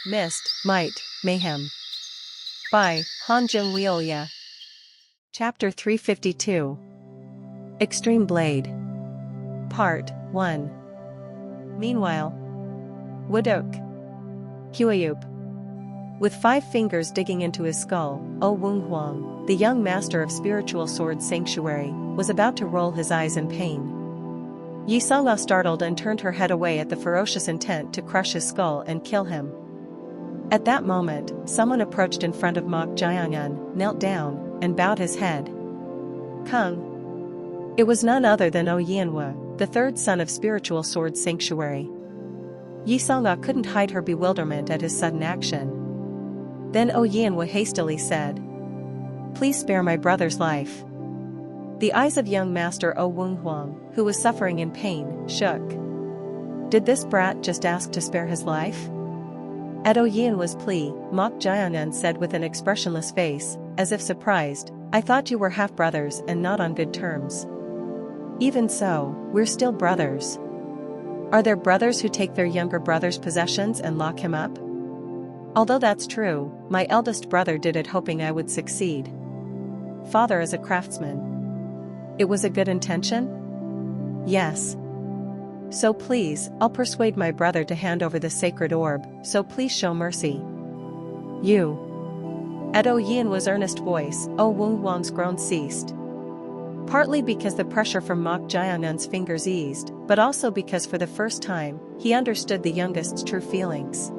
Myst, Might, Mayhem. By Han Jung-Wioya. Chapter 352. Extreme Blade. Part 1. Meanwhile, Wudok. Huayup. With 5 fingers digging into his skull, O Wung Huang, the young master of spiritual sword sanctuary, was about to roll his eyes in pain. Yi Sala startled and turned her head away at the ferocious intent to crush his skull and kill him. At that moment, someone approached in front of Mok Jianyan, knelt down, and bowed his head. Kung. It was none other than O Yianhua, the third son of spiritual sword sanctuary. Yi Sala couldn't hide her bewilderment at his sudden action. Then O Yianhua hastily said, "Please spare my brother's life." The eyes of young master O Wung Huang, who was suffering in pain, shook. Did this brat just ask to spare his life? At O Yianhua's plea, Mok Jianyan said with an expressionless face, as if surprised, "I thought you were half-brothers and not on good terms." "Even so, we're still brothers." "Are there brothers who take their younger brother's possessions and lock him up?" "Although that's true, my eldest brother did it hoping I would succeed. Father is a craftsman." "It was a good intention?" "Yes. So please, I'll persuade my brother to hand over the sacred orb, so please show mercy." "You." At O Yianhua's earnest voice, O Wung Huang's groan ceased. Partly because the pressure from Mok Jianyan's fingers eased, but also because for the first time, he understood the youngest's true feelings.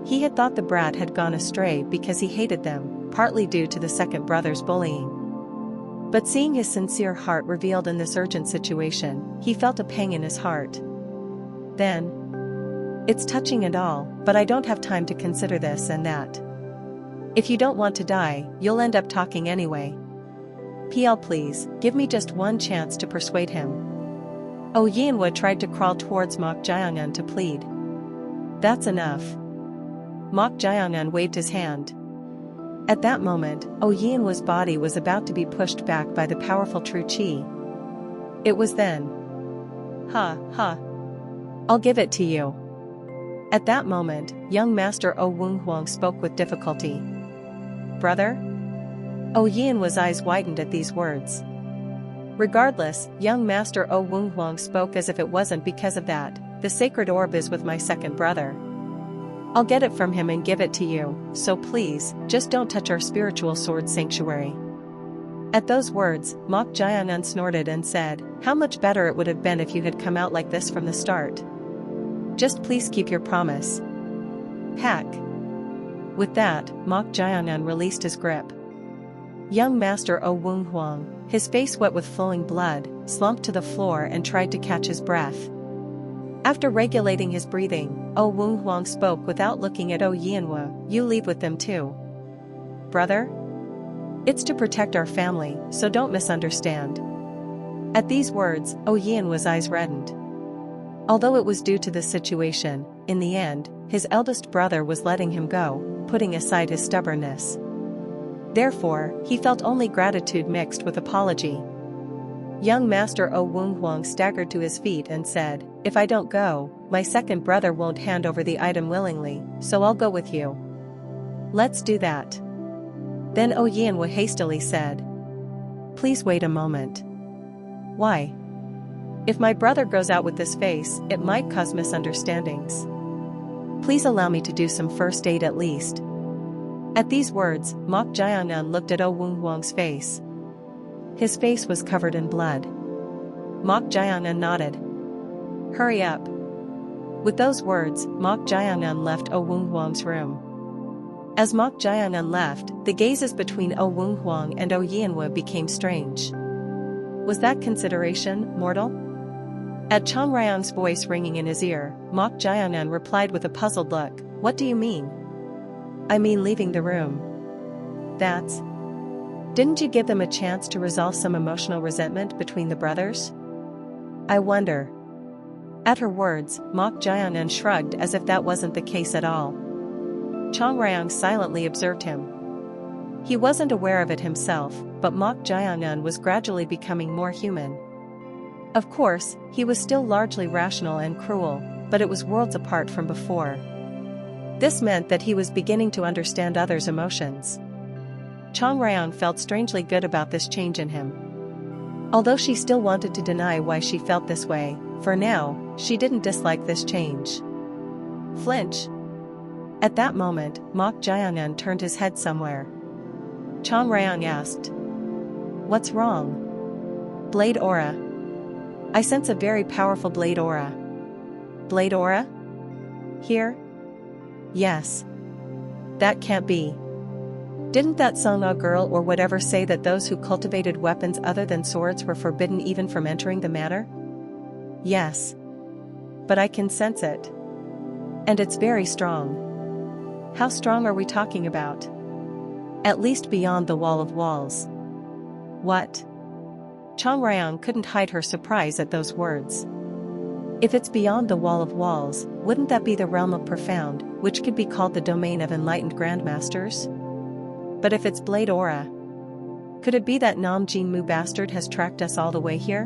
He had thought the brat had gone astray because he hated them, partly due to the second brother's bullying. But seeing his sincere heart revealed in this urgent situation, he felt a pang in his heart. Then, "It's touching and all, but I don't have time to consider this and that. If you don't want to die, you'll end up talking anyway. PL please, give me just one chance to persuade him." O Yianhua tried to crawl towards Mok Jianyan to plead. "That's enough." Mok Jianyan waved his hand. At that moment, O Yianhua's body was about to be pushed back by the powerful True Qi. It was then. "Ha, ha. I'll give it to you." At that moment, young master O Wung Huang spoke with difficulty. "Brother?" O Yianhua's eyes widened at these words. "Regardless, young master O Wung Huang spoke as if it wasn't because of that. The sacred orb is with my second brother. I'll get it from him and give it to you, so please, just don't touch our spiritual sword sanctuary." At those words, Mok Jianyan snorted and said, "How much better it would have been if you had come out like this from the start. Just please keep your promise." Pack. With that, Mok Jianyan released his grip. Young master O Wung Huang, his face wet with flowing blood, slumped to the floor and tried to catch his breath. After regulating his breathing, O Wung Huang spoke without looking at O Yianhua, "You leave with them too. Brother? It's to protect our family, so don't misunderstand." At these words, O Yianhua's eyes reddened. Although it was due to this situation, in the end, his eldest brother was letting him go, putting aside his stubbornness. Therefore, he felt only gratitude mixed with apology. Young master O Wung Huang staggered to his feet and said, "If I don't go, my second brother won't hand over the item willingly, so I'll go with you." "Let's do that." Then O Yianhua hastily said, "Please wait a moment." "Why?" "If my brother goes out with this face, it might cause misunderstandings. Please allow me to do some first aid at least." At these words, Mok Jianyan looked at O Wung Huang's face. His face was covered in blood. Mok Jianyan nodded. "Hurry up." With those words, Mok Jianyan left O Wung Huang's room. As Mok Jianyan left, the gazes between O Wung Huang and O Yianhua became strange. Was that consideration, mortal? At Chang Ryang's voice ringing in his ear, Mok Jianyan replied with a puzzled look, "What do you mean?" "I mean leaving the room." "That's... Didn't you give them a chance to resolve some emotional resentment between the brothers?" "I wonder." At her words, Mok Jianyan shrugged as if that wasn't the case at all. Chang Ryang silently observed him. He wasn't aware of it himself, but Mok Jianyan was gradually becoming more human. Of course, he was still largely rational and cruel, but it was worlds apart from before. This meant that he was beginning to understand others' emotions. Chang Ryan felt strangely good about this change in him. Although she still wanted to deny why she felt this way, for now, she didn't dislike this change. Flinch. At that moment, Mok Jaehyun turned his head somewhere. Chang Ryan asked. What's wrong? Blade aura. I sense a very powerful blade aura. Blade aura? Here? Yes. That can't be. Didn't that Song-a girl or whatever say that those who cultivated weapons other than swords were forbidden even from entering the matter? Yes. But I can sense it. And it's very strong. How strong are we talking about? At least beyond the wall of walls. What? Chang Ryan couldn't hide her surprise at those words. If it's beyond the wall of walls, wouldn't that be the realm of profound, which could be called the domain of enlightened grandmasters? But if it's blade aura, could it be that Nam Jin-mu bastard has tracked us all the way here?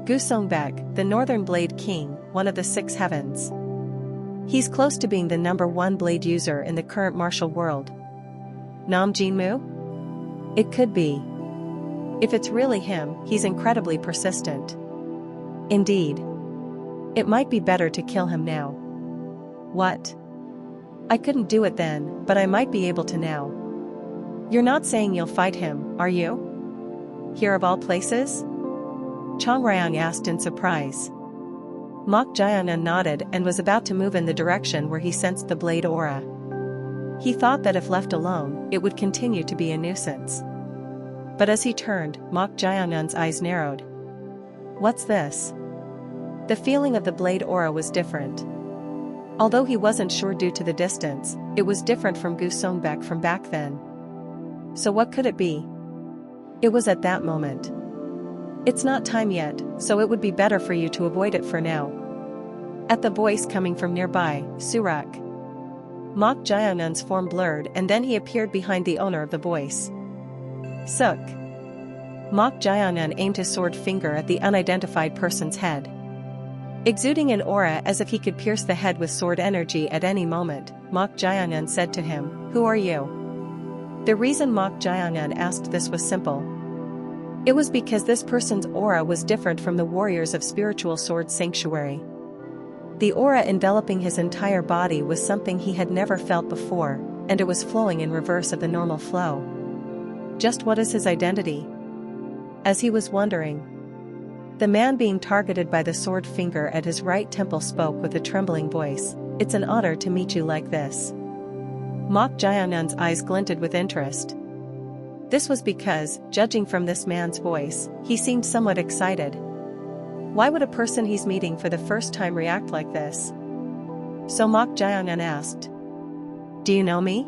Gu Songbek, the Northern Blade King, one of the 6 heavens. He's close to being the #1 blade user in the current martial world. Nam Jin-mu? It could be. If it's really him, he's incredibly persistent. Indeed. It might be better to kill him now. What? I couldn't do it then, but I might be able to now. You're not saying you'll fight him, are you? Here of all places? Chang Ryan asked in surprise. Mok Jaehyun nodded and was about to move in the direction where he sensed the blade aura. He thought that if left alone, it would continue to be a nuisance. But as he turned, Mok Jaehyun's eyes narrowed. What's this? The feeling of the blade aura was different. Although he wasn't sure due to the distance, it was different from Gu Songbek from back then. So what could it be? It was at that moment. It's not time yet, so it would be better for you to avoid it for now. At the voice coming from nearby, Surak. Mok Jaehyun's form blurred and then he appeared behind the owner of the voice. Suk. Mok Jaehyun aimed his sword finger at the unidentified person's head. Exuding an aura as if he could pierce the head with sword energy at any moment, Mok Jaehyun said to him, "Who are you?" The reason Mok Jaehyun asked this was simple. It was because this person's aura was different from the warriors of Spiritual Sword Sanctuary. The aura enveloping his entire body was something he had never felt before, and it was flowing in reverse of the normal flow. Just what is his identity? As he was wondering, the man being targeted by the sword finger at his right temple spoke with a trembling voice, "It's an honor to meet you like this." Mok Jaehyun's eyes glinted with interest. This was because, judging from this man's voice, he seemed somewhat excited. Why would a person he's meeting for the first time react like this? So Mok Jaehyun asked, "Do you know me?"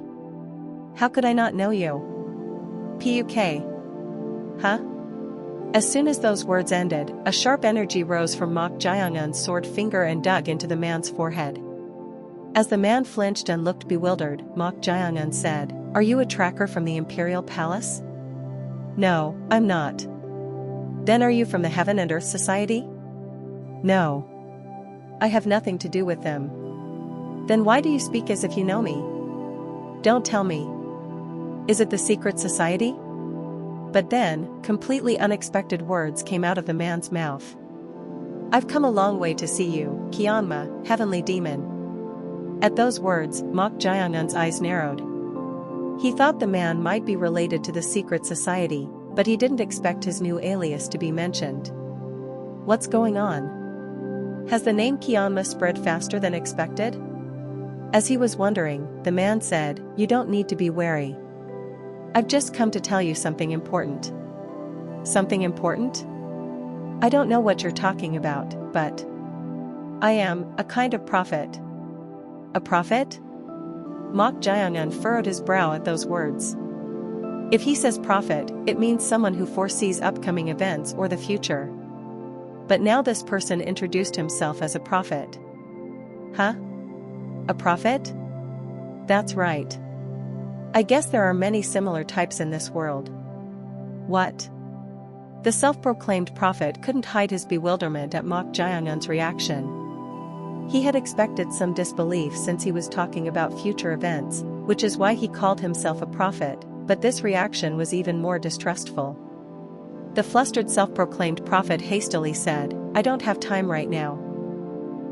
"How could I not know you?" "Puk. Huh?" As soon as those words ended, a sharp energy rose from Mok Jaehyun's sword finger and dug into the man's forehead. As the man flinched and looked bewildered, Mok Jaehyun said, "Are you a tracker from the Imperial Palace?" "No, I'm not." "Then are you from the Heaven and Earth Society?" "No. I have nothing to do with them." "Then why do you speak as if you know me?" "Don't tell me. Is it the secret society?" But then, completely unexpected words came out of the man's mouth. "I've come a long way to see you, Kianma, heavenly demon." At those words, Mok Jaehyun's eyes narrowed. He thought the man might be related to the secret society, but he didn't expect his new alias to be mentioned. What's going on? Has the name Kianma spread faster than expected? As he was wondering, the man said, "You don't need to be wary. I've just come to tell you something important." "Something important?" "I don't know what you're talking about, but I am a kind of prophet." "A prophet?" Mok Jaehyun furrowed his brow at those words. If he says prophet, it means someone who foresees upcoming events or the future. But now this person introduced himself as a prophet. Huh? A prophet? That's right. I guess there are many similar types in this world. What? The self-proclaimed prophet couldn't hide his bewilderment at Mok Jaehyun's reaction. He had expected some disbelief since he was talking about future events, which is why he called himself a prophet, but this reaction was even more distrustful. The flustered self-proclaimed prophet hastily said, "I don't have time right now.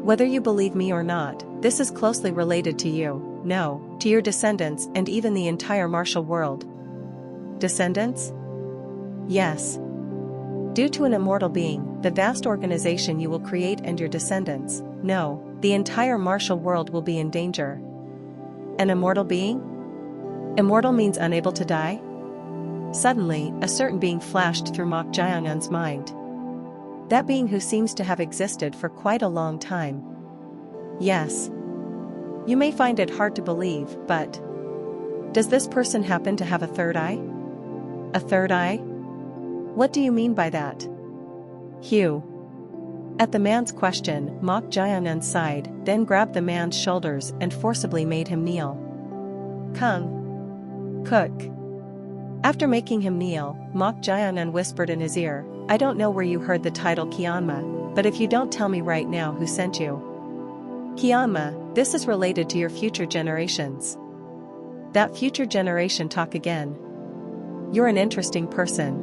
Whether you believe me or not, this is closely related to you, no, to your descendants and even the entire martial world." Descendants? Yes. Due to an immortal being, the vast organization you will create and your descendants, no, the entire martial world will be in danger. An immortal being? Immortal means unable to die? Suddenly, a certain being flashed through Mok Jayangan's mind. That being who seems to have existed for quite a long time. Yes. You may find it hard to believe, but does this person happen to have a third eye? A third eye? What do you mean by that? Hugh. At the man's question, Mok Jayangan sighed, then grabbed the man's shoulders and forcibly made him kneel. Kung. Cook. After making him kneel, Mok Jayangan whispered in his ear, "I don't know where you heard the title Kianma, but if you don't tell me right now who sent you. Kianma, this is related to your future generations." That future generation talk again. You're an interesting person.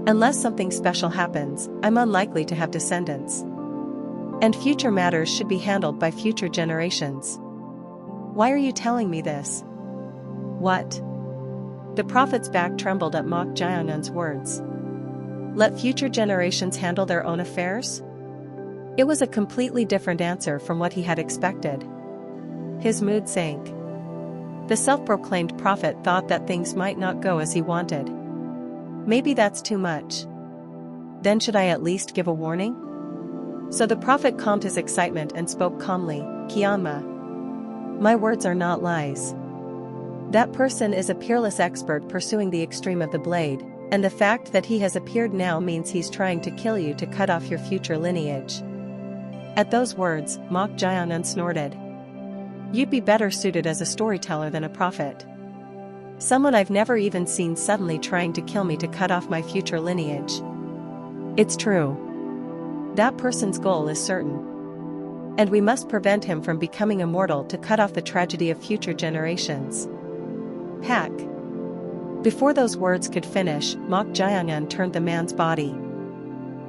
Unless something special happens, I'm unlikely to have descendants. And future matters should be handled by future generations. Why are you telling me this? What? The prophet's back trembled at Mok Jayangan's words. Let future generations handle their own affairs? It was a completely different answer from what he had expected. His mood sank. The self-proclaimed prophet thought that things might not go as he wanted. Maybe that's too much. Then should I at least give a warning? So the prophet calmed his excitement and spoke calmly, "Kianma. My words are not lies. That person is a peerless expert pursuing the extreme of the blade, and the fact that he has appeared now means he's trying to kill you to cut off your future lineage." At those words, Mok Jayangan snorted. You'd be better suited as a storyteller than a prophet. Someone I've never even seen suddenly trying to kill me to cut off my future lineage. It's true. That person's goal is certain. And we must prevent him from becoming immortal to cut off the tragedy of future generations. Hack. Before those words could finish, Mok Jayangan turned the man's body.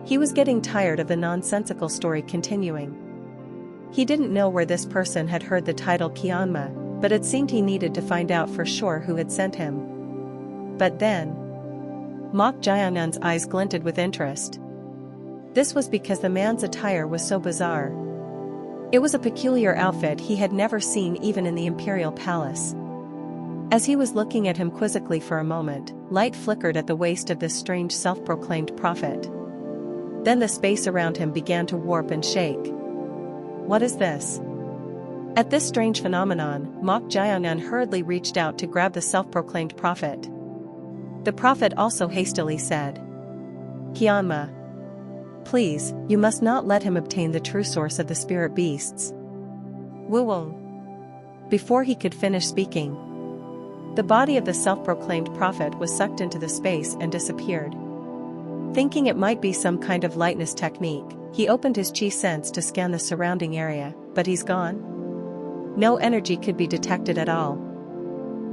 He was getting tired of the nonsensical story continuing. He didn't know where this person had heard the title Kianma, but it seemed he needed to find out for sure who had sent him. But then, Mok Jayangan's eyes glinted with interest. This was because the man's attire was so bizarre. It was a peculiar outfit he had never seen even in the imperial palace. As he was looking at him quizzically for a moment, light flickered at the waist of this strange self-proclaimed prophet. Then the space around him began to warp and shake. What is this? At this strange phenomenon, Mok Jayangan hurriedly reached out to grab the self-proclaimed prophet. The prophet also hastily said, "Kianma. Please, you must not let him obtain the true source of the spirit beasts." Wu. Before he could finish speaking, the body of the self-proclaimed prophet was sucked into the space and disappeared. Thinking it might be some kind of lightness technique, he opened his chi sense to scan the surrounding area, but he's gone. No energy could be detected at all.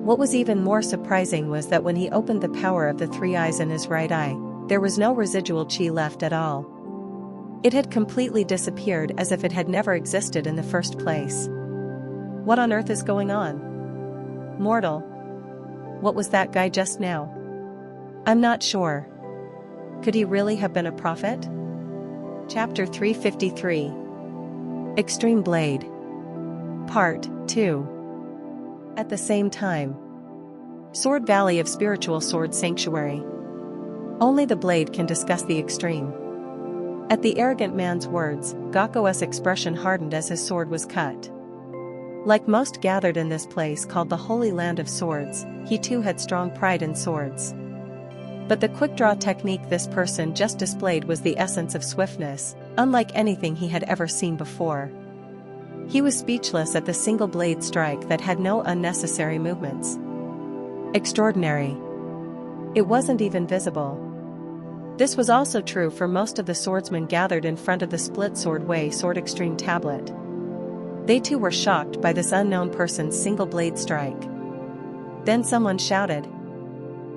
What was even more surprising was that when he opened the power of the three eyes in his right eye, there was no residual chi left at all. It had completely disappeared as if it had never existed in the first place. What on earth is going on? Mortal. What was that guy just now? I'm not sure. Could he really have been a prophet? Chapter 353. Extreme Blade. Part 2. At the same time. Sword Valley of Spiritual Sword Sanctuary. Only the blade can discuss the extreme. At the arrogant man's words, Gako's expression hardened as his sword was cut. Like most gathered in this place called the Holy Land of Swords, he too had strong pride in swords. But the quick-draw technique this person just displayed was the essence of swiftness, unlike anything he had ever seen before. He was speechless at the single blade strike that had no unnecessary movements. Extraordinary. It wasn't even visible. This was also true for most of the swordsmen gathered in front of the Split Sword Way Sword Extreme tablet. They too were shocked by this unknown person's single blade strike. Then someone shouted,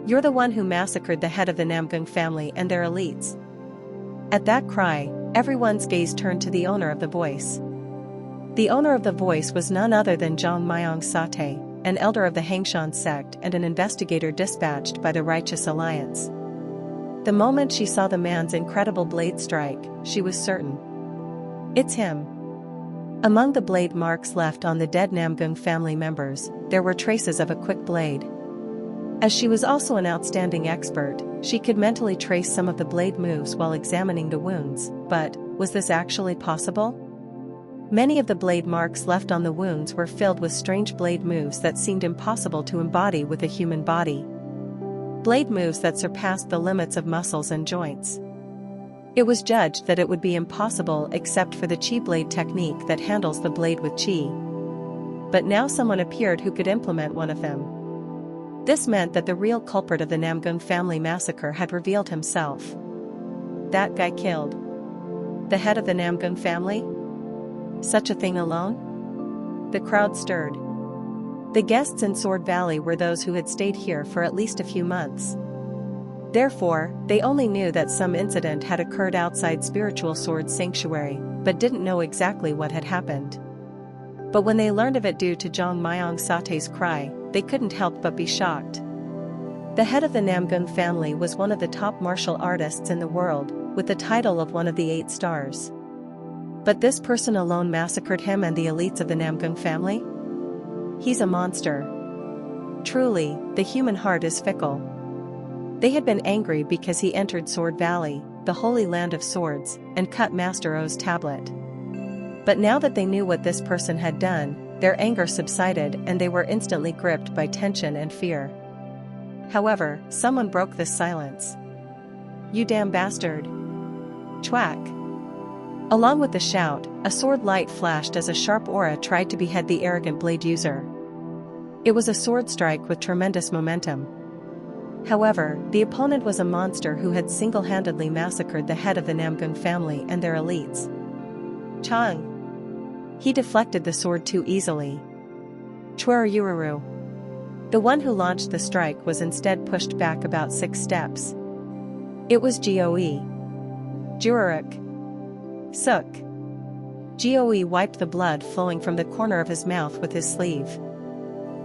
"You're the one who massacred the head of the Namgung family and their elites." At that cry, everyone's gaze turned to the owner of the voice. The owner of the voice was none other than Zhang Myong Sate, an elder of the Hangshan sect and an investigator dispatched by the Righteous Alliance. The moment she saw the man's incredible blade strike, she was certain. It's him. Among the blade marks left on the dead Namgung family members, there were traces of a quick blade. As she was also an outstanding expert, she could mentally trace some of the blade moves while examining the wounds, but was this actually possible? Many of the blade marks left on the wounds were filled with strange blade moves that seemed impossible to embody with a human body. Blade moves that surpassed the limits of muscles and joints. It was judged that it would be impossible except for the chi blade technique that handles the blade with chi. But now someone appeared who could implement one of them. This meant that the real culprit of the Namgung family massacre had revealed himself. That guy killed the head of the Namgung family? Such a thing alone? The crowd stirred. The guests in Sword Valley were those who had stayed here for at least a few months. Therefore, they only knew that some incident had occurred outside Spiritual Sword's sanctuary, but didn't know exactly what had happened. But when they learned of it due to Zhang Myong Sate's cry, they couldn't help but be shocked. The head of the Namgung family was one of the top martial artists in the world, with the title of one of the 8 stars. But this person alone massacred him and the elites of the Namgung family? He's a monster. Truly, the human heart is fickle. They had been angry because he entered Sword Valley, the holy land of swords, and cut Master O's tablet. But now that they knew what this person had done, their anger subsided and they were instantly gripped by tension and fear. However, someone broke this silence. "You damn bastard!" Chwack! Along with the shout, a sword light flashed as a sharp aura tried to behead the arrogant blade user. It was a sword strike with tremendous momentum. However, the opponent was a monster who had single-handedly massacred the head of the Namgung family and their elites. Chang! He deflected the sword too easily. Chweruyururu. The one who launched the strike was instead pushed back about 6 steps. It was Goe. Juraruk. Suk. Goe wiped the blood flowing from the corner of his mouth with his sleeve.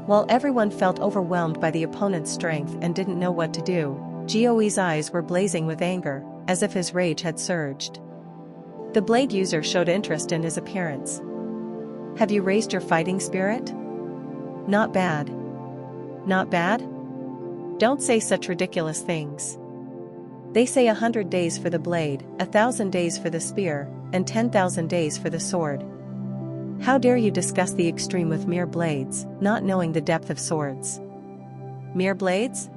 While everyone felt overwhelmed by the opponent's strength and didn't know what to do, Goe's eyes were blazing with anger, as if his rage had surged. The blade user showed interest in his appearance. "Have you raised your fighting spirit?" "Not bad." "Not bad? Don't say such ridiculous things. They say 100 days for the blade, 1,000 days for the spear, and 10,000 days for the sword. How dare you discuss the extreme with mere blades, not knowing the depth of swords?" "Mere blades?"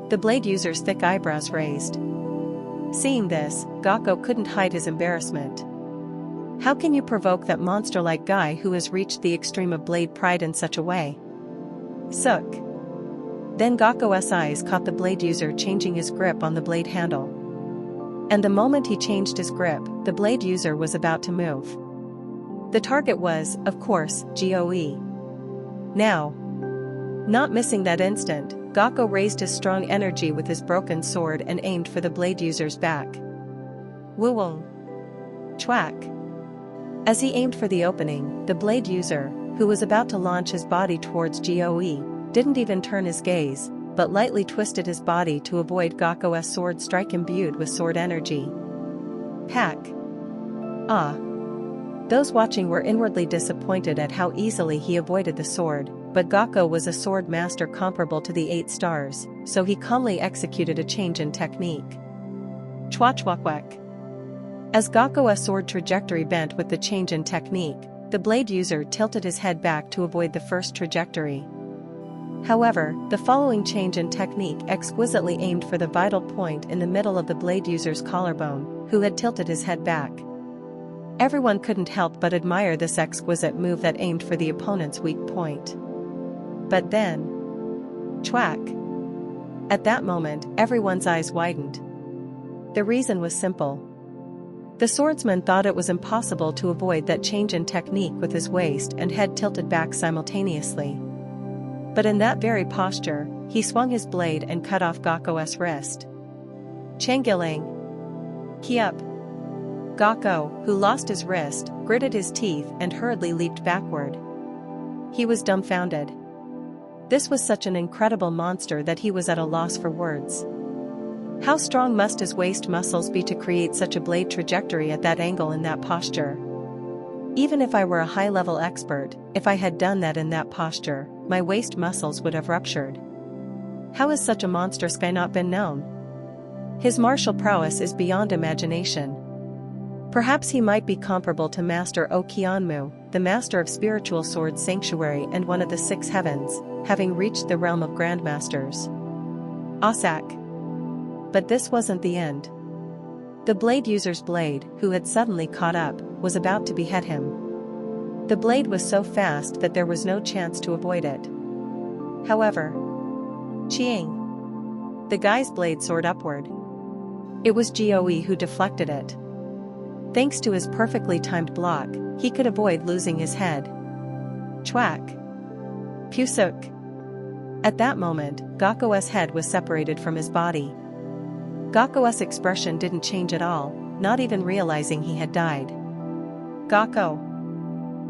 The blade user's thick eyebrows raised. Seeing this, Gakko couldn't hide his embarrassment. How can you provoke that monster-like guy who has reached the extreme of blade pride in such a way? Suk. Then Gakko's eyes caught the blade user changing his grip on the blade handle. And the moment he changed his grip, the blade user was about to move. The target was, of course, Goe. Now. Not missing that instant, Gakko raised his strong energy with his broken sword and aimed for the blade user's back. Woo-wong. Chwack. As he aimed for the opening, the blade user, who was about to launch his body towards Goe, didn't even turn his gaze, but lightly twisted his body to avoid Gakko's sword strike imbued with sword energy. Pack. Ah. Those watching were inwardly disappointed at how easily he avoided the sword, but Gakko was a sword master comparable to the 8 stars, so he calmly executed a change in technique. Chwachwakwak. As Gakko's sword trajectory bent with the change in technique, the blade user tilted his head back to avoid the first trajectory. However, the following change in technique exquisitely aimed for the vital point in the middle of the blade user's collarbone, who had tilted his head back. Everyone couldn't help but admire this exquisite move that aimed for the opponent's weak point. But then... Chwack! At that moment, everyone's eyes widened. The reason was simple. The swordsman thought it was impossible to avoid that change in technique with his waist and head tilted back simultaneously. But in that very posture, he swung his blade and cut off Gakko's wrist. Changiling! Kiup! Gakko, who lost his wrist, gritted his teeth and hurriedly leaped backward. He was dumbfounded. This was such an incredible monster that he was at a loss for words. How strong must his waist muscles be to create such a blade trajectory at that angle in that posture? Even if I were a high-level expert, if I had done that in that posture, my waist muscles would have ruptured. How has such a monster sky not been known? His martial prowess is beyond imagination. Perhaps he might be comparable to Master Okianmu, the master of spiritual sword sanctuary and one of the six heavens, having reached the realm of grandmasters. Osak. But this wasn't the end. The blade user's blade, who had suddenly caught up, was about to behead him. The blade was so fast that there was no chance to avoid it. However, Chiang! The guy's blade soared upward. It was Goe who deflected it. Thanks to his perfectly timed block, he could avoid losing his head. Chwack! Pusuk! At that moment, Gakko's head was separated from his body. Gakko's expression didn't change at all, not even realizing he had died. Gakko!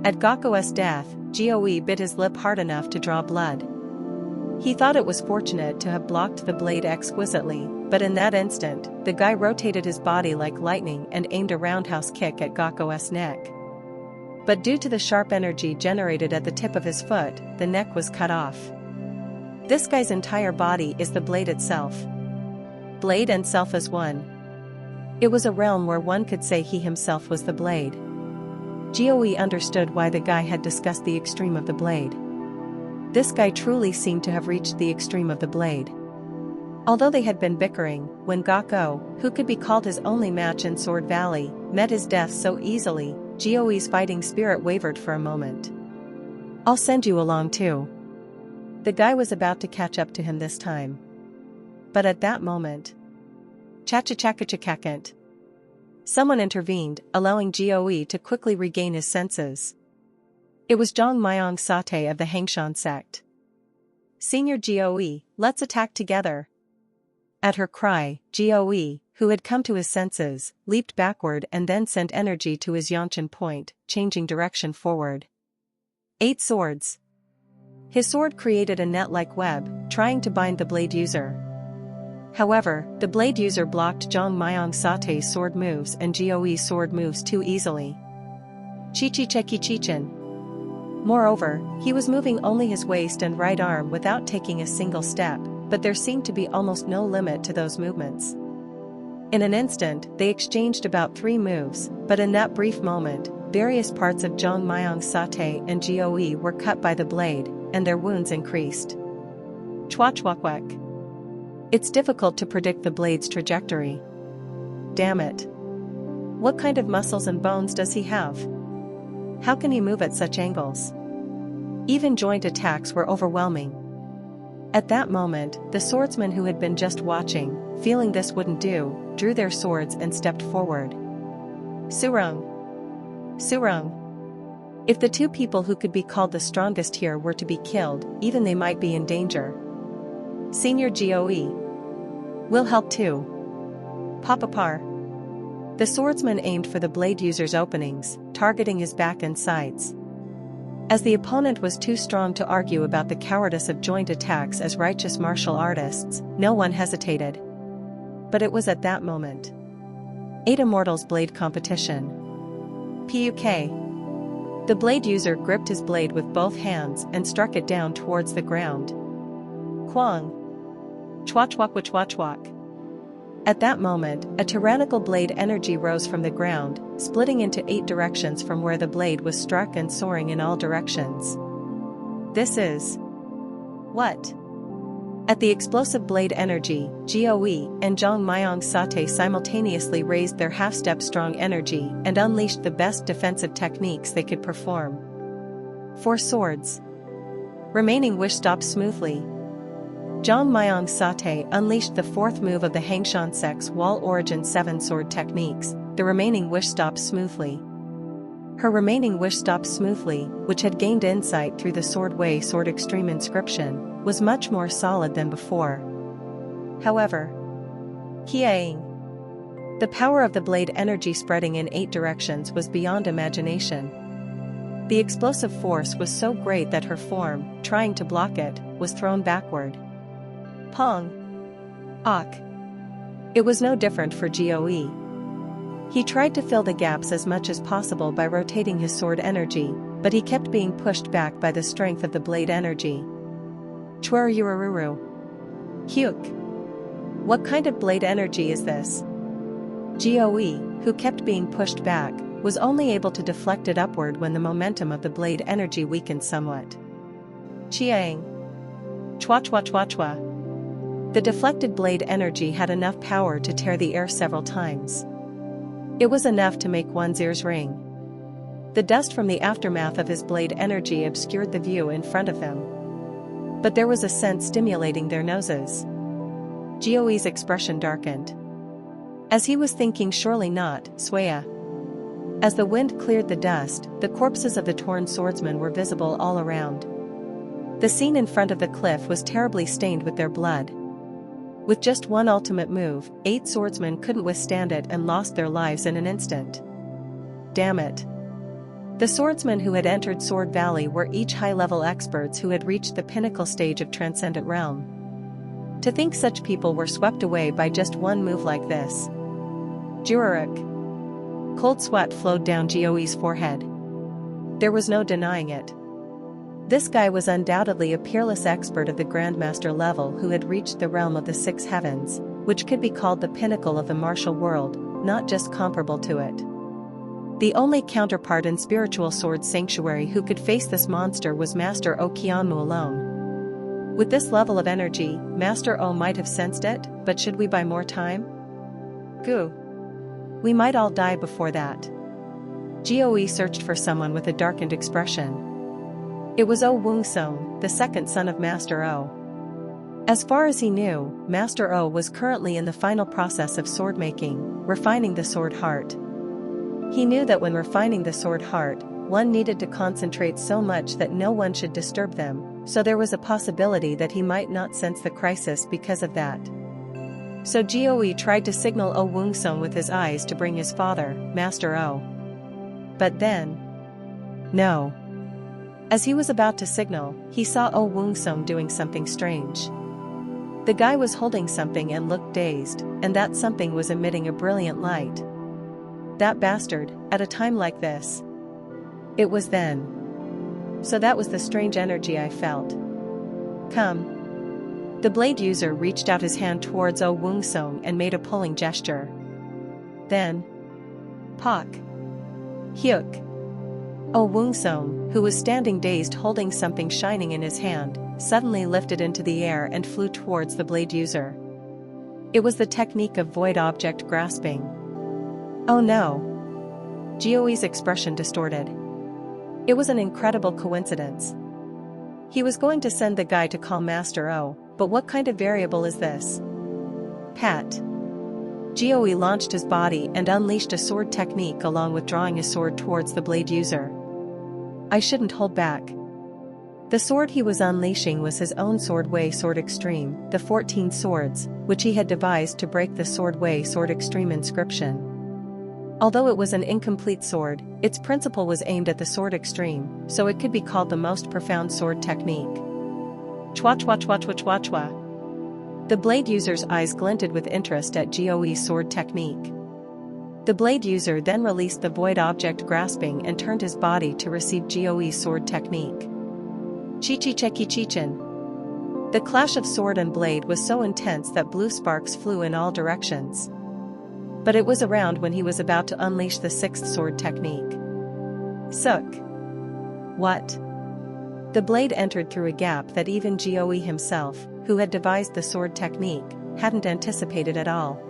At Gakko's death, Goe bit his lip hard enough to draw blood. He thought it was fortunate to have blocked the blade exquisitely, but in that instant, the guy rotated his body like lightning and aimed a roundhouse kick at Gakko's neck. But due to the sharp energy generated at the tip of his foot, the neck was cut off. This guy's entire body is the blade itself. Blade and self as one. It was a realm where one could say he himself was the blade. Goe understood why the guy had discussed the extreme of the blade. This guy truly seemed to have reached the extreme of the blade. Although they had been bickering, when Gakko, who could be called his only match in Sword Valley, met his death so easily, Goe's fighting spirit wavered for a moment. I'll send you along too. The guy was about to catch up to him this time. But at that moment, cha-cha-cha-cha-cha-cha-cha. Someone intervened, allowing Goe to quickly regain his senses. It was Zhang Myong Sate of the Hangshan sect. Senior Goe, let's attack together. At her cry, Goe, who had come to his senses, leaped backward and then sent energy to his Yanshan point, changing direction forward. 8 swords. His sword created a net-like web, trying to bind the blade user. However, the blade user blocked Zhang Myong Sate's sword moves and Goe's sword moves too easily. Chi-chi-cheki-chi-chin. Moreover, he was moving only his waist and right arm without taking a single step, but there seemed to be almost no limit to those movements. In an instant, they exchanged about 3 moves, but in that brief moment, various parts of Zhang Myong Sate and Goe were cut by the blade, and their wounds increased. Chwachwakwek. It's difficult to predict the blade's trajectory. Damn it. What kind of muscles and bones does he have? How can he move at such angles? Even joint attacks were overwhelming. At that moment, the swordsmen who had been just watching, feeling this wouldn't do, drew their swords and stepped forward. Surung! Surung! If the 2 people who could be called the strongest here were to be killed, even they might be in danger. Senior Goe. We'll help too. Papapar. The swordsman aimed for the blade user's openings, targeting his back and sides. As the opponent was too strong to argue about the cowardice of joint attacks as righteous martial artists, no one hesitated. But it was at that moment. 8 Immortals Blade Competition. PUK. The blade user gripped his blade with both hands and struck it down towards the ground. Kwang. Chwachwak. At that moment, a tyrannical blade energy rose from the ground, splitting into 8 directions from where the blade was struck and soaring in all directions. This is... what? At the explosive blade energy, Goe and Zhang Myong Sate simultaneously raised their half-step strong energy and unleashed the best defensive techniques they could perform. 4 swords. Remaining wish stopped smoothly. Zhang Myong Sate unleashed the 4th move of the Hangshan sect's Wall Origin 7 sword techniques, the remaining wish stopped smoothly. Her remaining wish stopped smoothly, which had gained insight through the Sword Way Sword Extreme inscription, was much more solid than before. However, the power of the blade energy spreading in 8 directions was beyond imagination. The explosive force was so great that her form, trying to block it, was thrown backward. Pong! Ak! It was no different for Goe. He tried to fill the gaps as much as possible by rotating his sword energy, but he kept being pushed back by the strength of the blade energy. Chwerurururu. Hyuk! What kind of blade energy is this? Goe, who kept being pushed back, was only able to deflect it upward when the momentum of the blade energy weakened somewhat. Chiang! Chwa chwa chwa chwa. The deflected blade energy had enough power to tear the air several times. It was enough to make one's ears ring. The dust from the aftermath of his blade energy obscured the view in front of them. But there was a scent stimulating their noses. Goe's expression darkened. As he was thinking, surely not, Swea. As the wind cleared the dust, the corpses of the torn swordsmen were visible all around. The scene in front of the cliff was terribly stained with their blood. With just one ultimate move, 8 swordsmen couldn't withstand it and lost their lives in an instant. Damn it. The swordsmen who had entered Sword Valley were each high-level experts who had reached the pinnacle stage of Transcendent Realm. To think such people were swept away by just one move like this. Juraruk. Cold sweat flowed down Goe's forehead. There was no denying it. This guy was undoubtedly a peerless expert of the Grandmaster level who had reached the realm of the 6 heavens, which could be called the pinnacle of the martial world, not just comparable to it. The only counterpart in Spiritual Sword Sanctuary who could face this monster was Master O Kianmu alone. With this level of energy, Master O might have sensed it, but should we buy more time? Goo. We might all die before that. Goe searched for someone with a darkened expression. It was O Wungsong, the second son of Master O. As far as he knew, Master O was currently in the final process of sword making, refining the sword heart. He knew that when refining the sword heart, one needed to concentrate so much that no one should disturb them, so there was a possibility that he might not sense the crisis because of that. So Goe tried to signal O Wungsong with his eyes to bring his father, Master O. But then... no. As he was about to signal, he saw O Wungsong doing something strange. The guy was holding something and looked dazed, and that something was emitting a brilliant light. That bastard, at a time like this. It was then. So that was the strange energy I felt. Come. The blade user reached out his hand towards O Wungsong and made a pulling gesture. Then. Pak. Hyuk. O Wungsong, who was standing dazed holding something shining in his hand, suddenly lifted into the air and flew towards the blade user. It was the technique of void object grasping. Oh no. Goe's expression distorted. It was an incredible coincidence. He was going to send the guy to call Master O, but what kind of variable is this? Pat. Goe launched his body and unleashed a sword technique along with drawing his sword towards the blade user. I shouldn't hold back. The sword he was unleashing was his own Sword Way Sword Extreme, the 14 swords, which he had devised to break the Sword Way Sword Extreme inscription. Although it was an incomplete sword, its principle was aimed at the Sword Extreme, so it could be called the most profound sword technique. Chwa chwa chwa chwa chwa chwa. The blade user's eyes glinted with interest at Goe's sword technique. The blade user then released the void object grasping and turned his body to receive Goe's sword technique. Chi-chi-cheki-chi-chin. The clash of sword and blade was so intense that blue sparks flew in all directions. But it was around when he was about to unleash the 6th sword technique. Suk. What? The blade entered through a gap that even Goe himself, who had devised the sword technique, hadn't anticipated at all.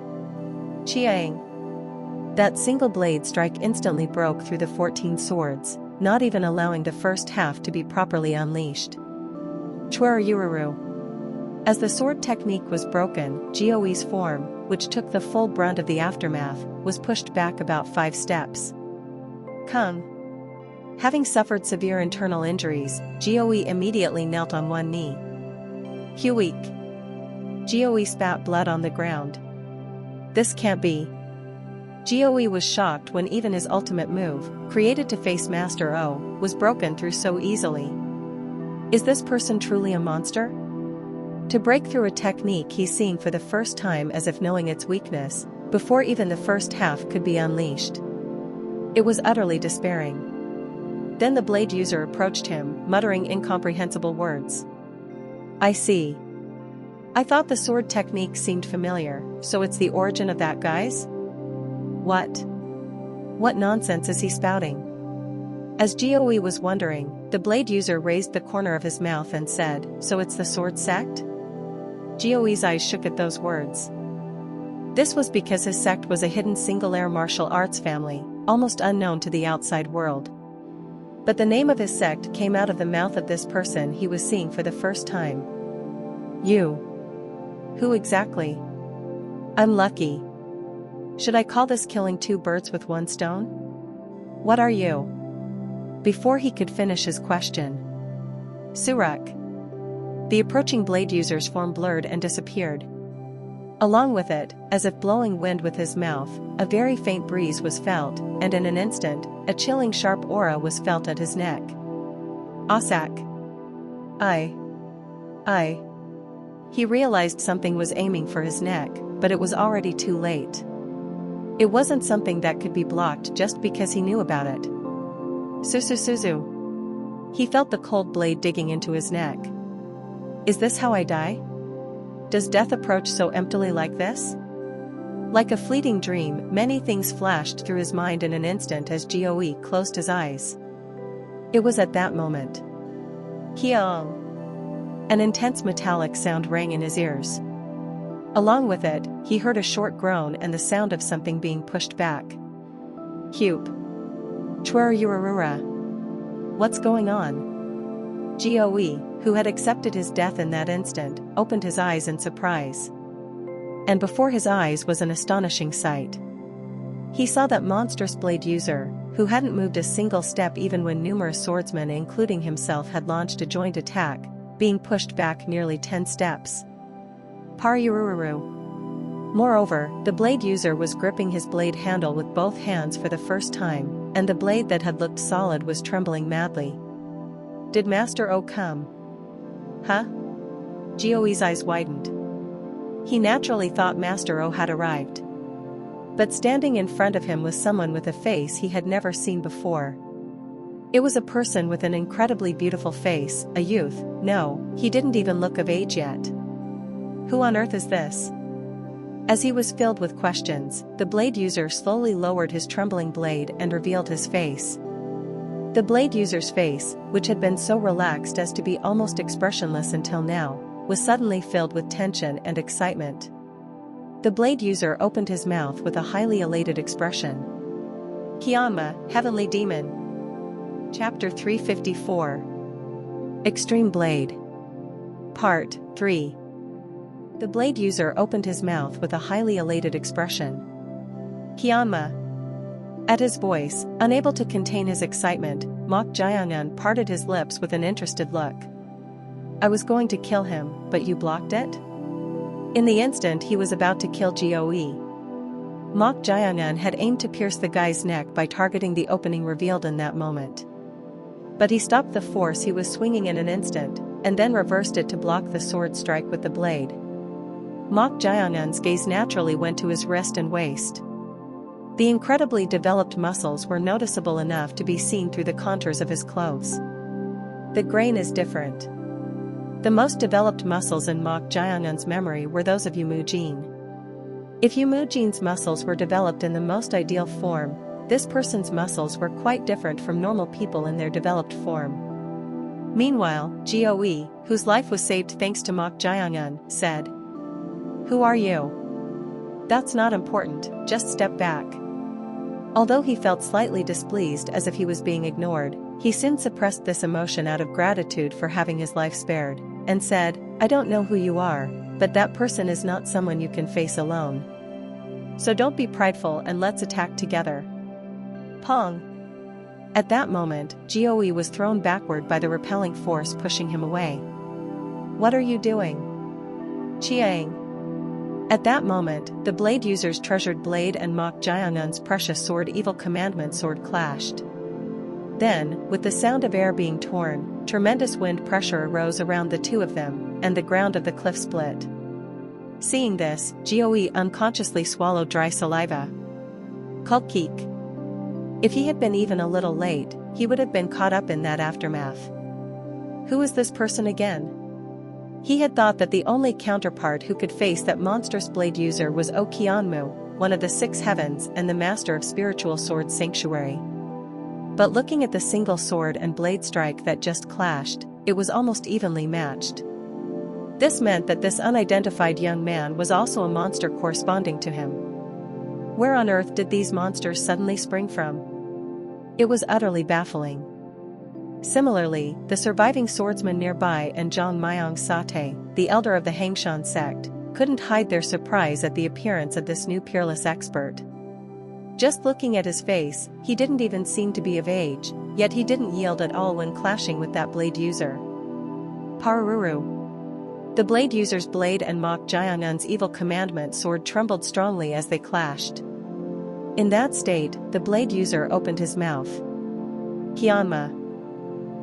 Chiang. That single blade strike instantly broke through the 14 swords, not even allowing the first half to be properly unleashed. Chwerurururu. As the sword technique was broken, Goe's form, which took the full brunt of the aftermath, was pushed back about 5 steps. Kung. Having suffered severe internal injuries, Goe immediately knelt on one knee. Huik. Goe spat blood on the ground. This can't be. Goe was shocked when even his ultimate move, created to face Master O, was broken through so easily. Is this person truly a monster? To break through a technique he's seeing for the first time as if knowing its weakness, before even the first half could be unleashed. It was utterly despairing. Then the blade user approached him, muttering incomprehensible words. I see. I thought the sword technique seemed familiar, so it's the origin of that guy's? What? What nonsense is he spouting? As Goe was wondering, the blade user raised the corner of his mouth and said, so it's the sword sect? Goe's eyes shook at those words. This was because his sect was a hidden singular martial arts family, almost unknown to the outside world. But the name of his sect came out of the mouth of this person he was seeing for the first time. You. Who exactly? I'm lucky. Should I call this killing 2 birds with 1 stone? What are you? Before he could finish his question, Suruk. The approaching blade user's form blurred and disappeared. Along with it, as if blowing wind with his mouth, a very faint breeze was felt, and in an instant, a chilling sharp aura was felt at his neck. Osak. I. He realized something was aiming for his neck, but it was already too late. It wasn't something that could be blocked just because he knew about it. Suzu. He felt the cold blade digging into his neck. Is this how I die? Does death approach so emptily like this? Like a fleeting dream, many things flashed through his mind in an instant as Goe closed his eyes. It was at that moment. Kiong. An intense metallic sound rang in his ears. Along with it, he heard a short groan and the sound of something being pushed back. Hup. Chwerururura. What's going on? Goe, who had accepted his death in that instant, opened his eyes in surprise. And before his eyes was an astonishing sight. He saw that monstrous blade user, who hadn't moved a single step even when numerous swordsmen including himself had launched a joint attack, being pushed back nearly 10 steps. Parurururu. Moreover, the blade user was gripping his blade handle with both hands for the first time, and the blade that had looked solid was trembling madly. Did Master O come? Huh? Goe's eyes widened. He naturally thought Master O had arrived. But standing in front of him was someone with a face he had never seen before. It was a person with an incredibly beautiful face, a youth. No, he didn't even look of age yet. Who on earth is this? As he was filled with questions, the blade user slowly lowered his trembling blade and revealed his face. The blade user's face, which had been so relaxed as to be almost expressionless until now, was suddenly filled with tension and excitement. The blade user opened his mouth with a highly elated expression. Kianma, Heavenly Demon. Chapter 354. Extreme Blade. Part 3. The blade user opened his mouth with a highly elated expression. Kianma. At his voice, unable to contain his excitement, Mok Jiangan parted his lips with an interested look. I was going to kill him, but you blocked it? In the instant he was about to kill Goe, Mok Jiangan had aimed to pierce the guy's neck by targeting the opening revealed in that moment. But he stopped the force he was swinging in an instant, and then reversed it to block the sword strike with the blade. Mok Jiangan's gaze naturally went to his wrist and waist. The incredibly developed muscles were noticeable enough to be seen through the contours of his clothes. The grain is different. The most developed muscles in Mok Jiangan's memory were those of Yu Mujin. If Yu Mujin's muscles were developed in the most ideal form, this person's muscles were quite different from normal people in their developed form. Meanwhile, Goe, whose life was saved thanks to Mok Jiangan, said, Who are you? That's not important, just step back. Although he felt slightly displeased as if he was being ignored, he soon suppressed this emotion out of gratitude for having his life spared, and said, I don't know who you are, but that person is not someone you can face alone. So don't be prideful and let's attack together. Pong! At that moment, Goe was thrown backward by the repelling force pushing him away. What are you doing? Chiang! At that moment, the blade user's treasured blade and Mok Jiangun's precious sword evil commandment sword clashed. Then, with the sound of air being torn, tremendous wind pressure arose around the two of them, and the ground of the cliff split. Seeing this, Goe unconsciously swallowed dry saliva. Kulkik. If he had been even a little late, he would have been caught up in that aftermath. Who is this person again? He had thought that the only counterpart who could face that monstrous blade user was Okianmu, one of the six heavens and the master of spiritual sword sanctuary. But looking at the single sword and blade strike that just clashed, it was almost evenly matched. This meant that this unidentified young man was also a monster corresponding to him. Where on earth did these monsters suddenly spring from? It was utterly baffling. Similarly, the surviving swordsman nearby and Zhang Myong Sate, the elder of the Hangshan sect, couldn't hide their surprise at the appearance of this new peerless expert. Just looking at his face, he didn't even seem to be of age, yet he didn't yield at all when clashing with that blade user. Pararuru. The blade user's blade and Mok Jiangun's evil commandment sword trembled strongly as they clashed. In that state, the blade user opened his mouth. Kianma.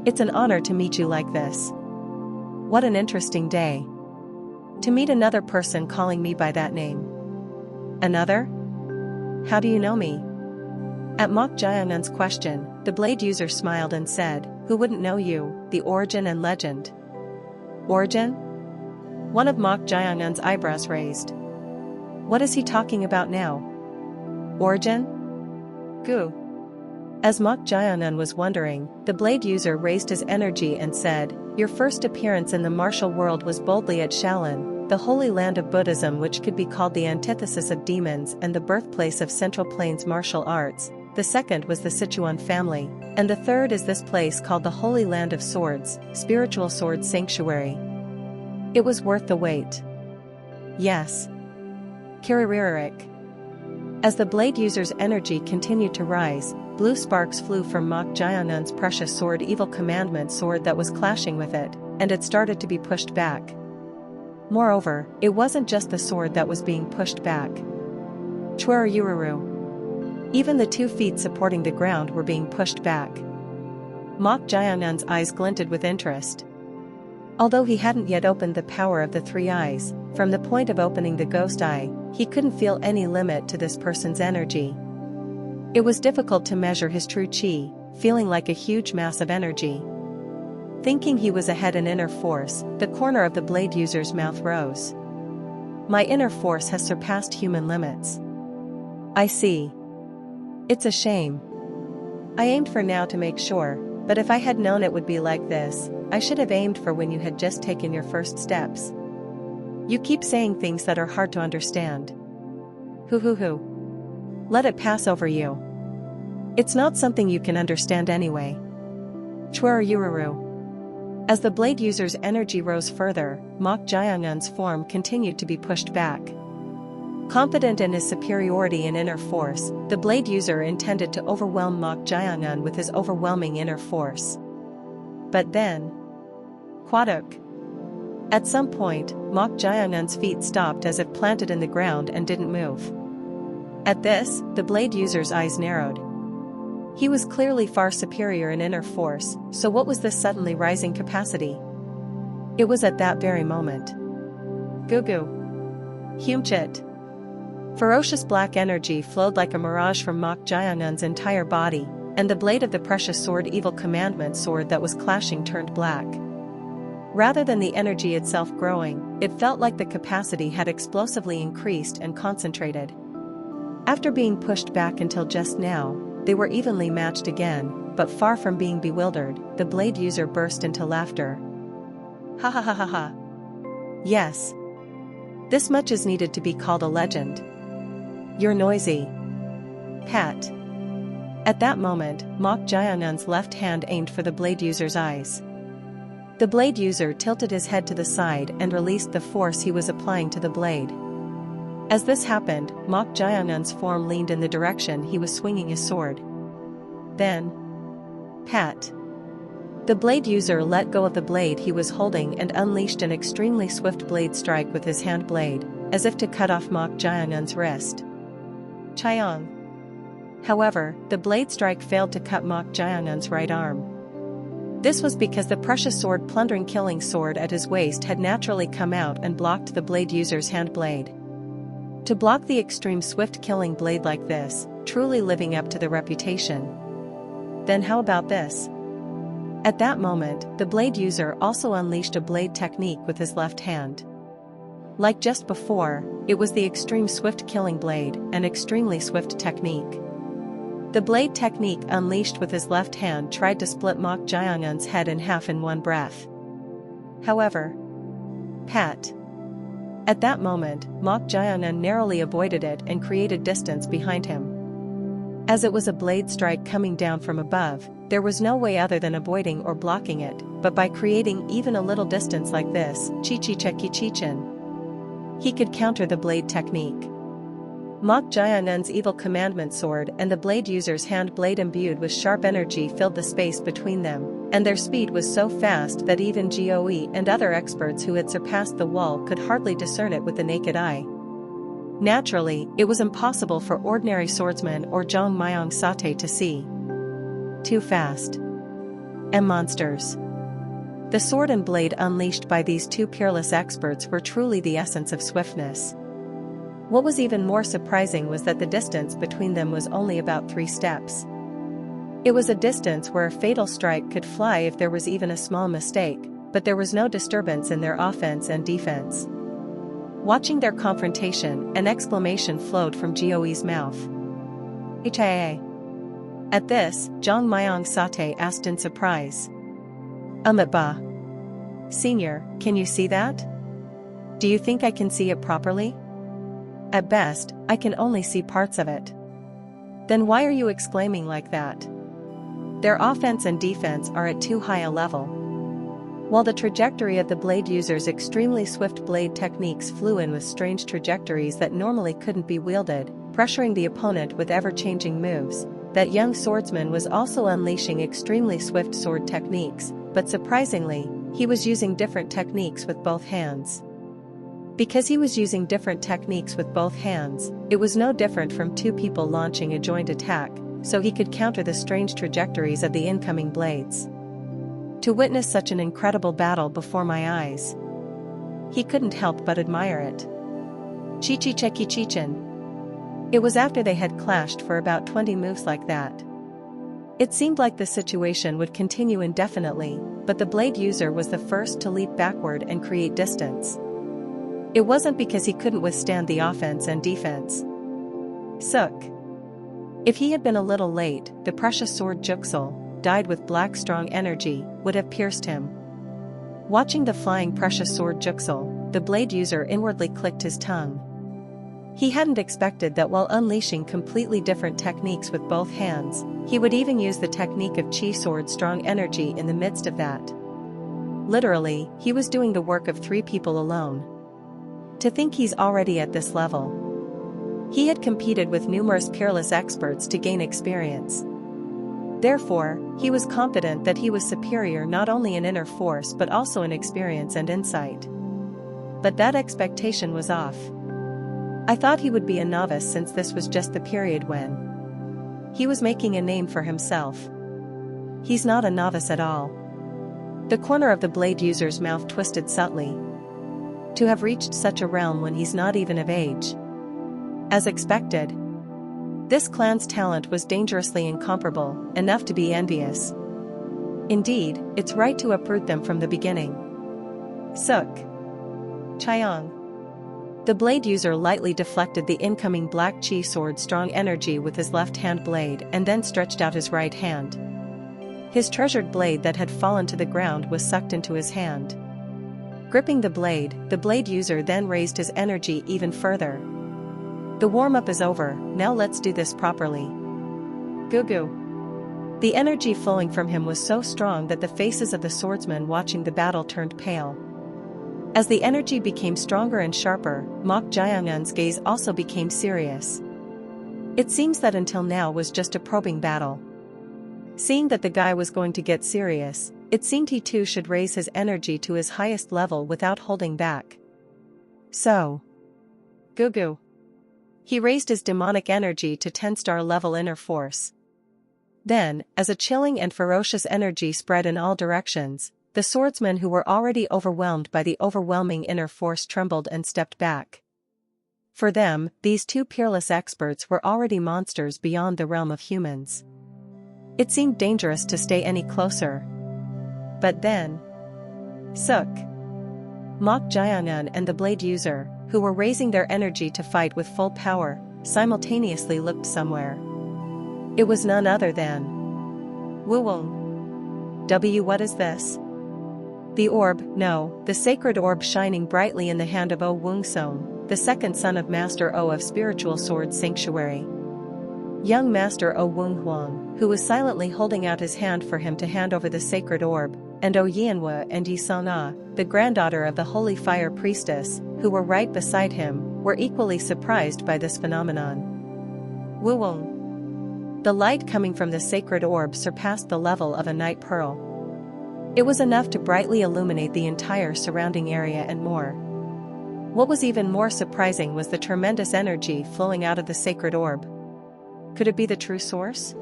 It's an honor to meet you like this. What an interesting day. To meet another person calling me by that name. Another? How do you know me? At Mok Jiangun's question, the blade user smiled and said, who wouldn't know you, the origin and legend? Origin? One of Mok Jiangun's eyebrows raised. What is he talking about now? Origin? Gu. As Mok Jiangun was wondering, the blade user raised his energy and said, your first appearance in the martial world was boldly at Shaolin, the holy land of Buddhism, which could be called the antithesis of demons and the birthplace of Central Plains martial arts. The second was the Sichuan family, and the third is this place called the Holy Land of Swords, Spiritual Sword Sanctuary. It was worth the wait. Yes. Kiriririk. As the blade user's energy continued to rise, blue sparks flew from Mok Jiangun's precious sword evil commandment sword that was clashing with it, and it started to be pushed back. Moreover, it wasn't just the sword that was being pushed back. Chweruyururu. Even the 2 feet supporting the ground were being pushed back. Mok Jiangun's eyes glinted with interest. Although he hadn't yet opened the power of the 3 eyes, from the point of opening the ghost eye, he couldn't feel any limit to this person's energy. It was difficult to measure his true chi, feeling like a huge mass of energy. Thinking he was ahead in inner force, the corner of the blade user's mouth rose. My inner force has surpassed human limits. I see. It's a shame. I aimed for now to make sure, but if I had known it would be like this, I should have aimed for when you had just taken your first steps. You keep saying things that are hard to understand. Hoo. Let it pass over you. It's not something you can understand anyway. Chweruyururu. As the blade user's energy rose further, Mok Jiangun's form continued to be pushed back. Confident in his superiority in inner force, the blade user intended to overwhelm Mok Jiangun with his overwhelming inner force. But then... Kwaduk. At some point, Mok Jiangun's feet stopped as if planted in the ground and didn't move. At this, the blade user's eyes narrowed. He was clearly far superior in inner force, so what was this suddenly rising capacity? It was at that very moment. Gugu. Humchit. Ferocious black energy flowed like a mirage from Mok Jiangun's entire body, and the blade of the precious sword evil commandment sword that was clashing turned black. Rather than the energy itself growing, it felt like the capacity had explosively increased and concentrated. After being pushed back until just now, they were evenly matched again, but far from being bewildered, the blade user burst into laughter. Ha ha ha ha ha. Yes. This much is needed to be called a legend. You're noisy. Pat. At that moment, Mok Jiangun's left hand aimed for the blade user's eyes. The blade user tilted his head to the side and released the force he was applying to the blade. As this happened, Mok Jaeongun's form leaned in the direction he was swinging his sword. Then, pat. The blade user let go of the blade he was holding and unleashed an extremely swift blade strike with his hand blade, as if to cut off Mok Jaeongun's wrist. Chaeong. However, the blade strike failed to cut Mok Jaeongun's right arm. This was because the precious sword plundering killing sword at his waist had naturally come out and blocked the blade user's hand blade. To block the extreme swift killing blade like this, truly living up to the reputation. Then how about this? At that moment, the blade user also unleashed a blade technique with his left hand. Like just before, it was the extreme swift killing blade, an extremely swift technique. The blade technique unleashed with his left hand tried to split Mok Jaeongun's head in half in one breath. However, pat. At that moment, Mok Jaeongun narrowly avoided it and created distance behind him. As it was a blade strike coming down from above, there was no way other than avoiding or blocking it, but by creating even a little distance like this, he could counter the blade technique. Mok Jaeongun's evil commandment sword and the blade user's hand blade imbued with sharp energy filled the space between them, and their speed was so fast that even GOE and other experts who had surpassed the wall could hardly discern it with the naked eye. Naturally, it was impossible for ordinary swordsmen or Jong Myong Sate to see. Too fast. Monsters. The sword and blade unleashed by these two peerless experts were truly the essence of swiftness. What was even more surprising was that the distance between them was only about 3 steps. It was a distance where a fatal strike could fly if there was even a small mistake, but there was no disturbance in their offense and defense. Watching their confrontation, an exclamation flowed from GOE's mouth. HIA. At this, Jong Myong Sate asked in surprise. Ba. Senior, can you see that? Do you think I can see it properly? At best, I can only see parts of it. Then why are you exclaiming like that? Their offense and defense are at too high a level. While the trajectory of the blade user's extremely swift blade techniques flew in with strange trajectories that normally couldn't be wielded, pressuring the opponent with ever-changing moves, that young swordsman was also unleashing extremely swift sword techniques, but surprisingly, he was using different techniques with both hands. Because he was using different techniques with both hands, it was no different from two people launching a joint attack, so he could counter the strange trajectories of the incoming blades. To witness such an incredible battle before my eyes, he couldn't help but admire it. Chichin. It was after they had clashed for about 20 moves like that. It seemed like the situation would continue indefinitely, but the blade user was the first to leap backward and create distance. It wasn't because he couldn't withstand the offense and defense. Sook. If he had been a little late, the precious sword Juxel, dyed with black strong energy, would have pierced him. Watching the flying precious sword Juxel, the blade user inwardly clicked his tongue. He hadn't expected that while unleashing completely different techniques with both hands, he would even use the technique of Chi sword strong energy in the midst of that. Literally, he was doing the work of 3 people alone. To think he's already at this level. He had competed with numerous peerless experts to gain experience. Therefore, he was confident that he was superior not only in inner force but also in experience and insight. But that expectation was off. I thought he would be a novice since this was just the period when he was making a name for himself. He's not a novice at all. The corner of the blade user's mouth twisted subtly. To have reached such a realm when he's not even of age. As expected. This clan's talent was dangerously incomparable, enough to be envious. Indeed, it's right to uproot them from the beginning. Sook. Chaeong. The blade user lightly deflected the incoming black chi sword strong energy with his left hand blade and then stretched out his right hand. His treasured blade that had fallen to the ground was sucked into his hand. Gripping the blade user then raised his energy even further. The warm-up is over, now let's do this properly. Goo. The energy flowing from him was so strong that the faces of the swordsmen watching the battle turned pale. As the energy became stronger and sharper, Mok Jayangan's gaze also became serious. It seems that until now was just a probing battle. Seeing that the guy was going to get serious, it seemed he too should raise his energy to his highest level without holding back. So, Gugu. He raised his demonic energy to 10-star level inner force. Then, as a chilling and ferocious energy spread in all directions, the swordsmen who were already overwhelmed by the overwhelming inner force trembled and stepped back. For them, these two peerless experts were already monsters beyond the realm of humans. It seemed dangerous to stay any closer. But then, Suk, Mok Jayangan and the blade user, who were raising their energy to fight with full power, simultaneously looked somewhere. It was none other than Wuwung. What is this? The orb, no, the sacred orb shining brightly in the hand of O Wungsong, the second son of Master O of Spiritual Sword Sanctuary. Young Master O Wung Huang, who was silently holding out his hand for him to hand over the sacred orb, and O Yanhua and Yi Sana, the granddaughter of the Holy Fire Priestess, who were right beside him, were equally surprised by this phenomenon. Wuwung. The light coming from the sacred orb surpassed the level of a night pearl. It was enough to brightly illuminate the entire surrounding area and more. What was even more surprising was the tremendous energy flowing out of the sacred orb. Could it be the true source?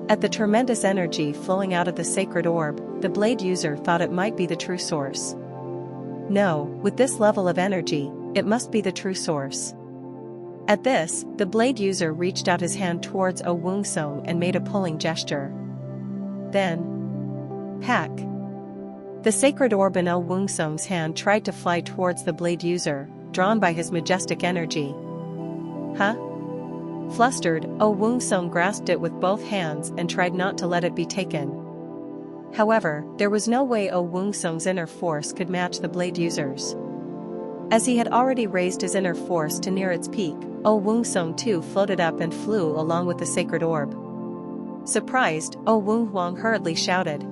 At the tremendous energy flowing out of the sacred orb, the blade user thought it might be the true source. No, with this level of energy, it must be the true source. At this, the blade user reached out his hand towards O Wungsong and made a pulling gesture. Then, Pack. The sacred orb in O Wungsong's hand tried to fly towards the blade user, drawn by his majestic energy. Huh? Flustered, O Wungsong grasped it with both hands and tried not to let it be taken. However, there was no way O Wungsong's inner force could match the blade user's. As he had already raised his inner force to near its peak, O Wungsong too floated up and flew along with the sacred orb. Surprised, O Wung Huang hurriedly shouted,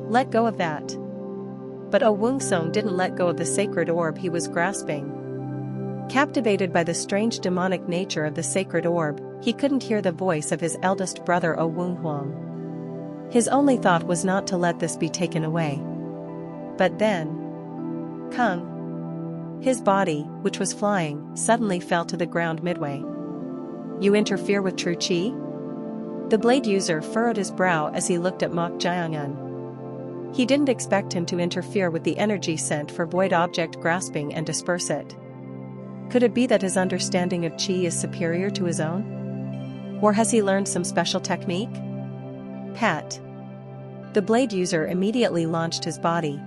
"Let go of that." But O Wungsong didn't let go of the sacred orb he was grasping. Captivated by the strange demonic nature of the sacred orb, he couldn't hear the voice of his eldest brother O Wung Huang. His only thought was not to let this be taken away. But then, Kung. His body, which was flying, suddenly fell to the ground midway. You interfere with true chi? The blade user furrowed his brow as he looked at Mok Jayangan. He didn't expect him to interfere with the energy sent for void object grasping and disperse it. Could it be that his understanding of chi is superior to his own? Or has he learned some special technique? Pat. The blade user immediately launched his body.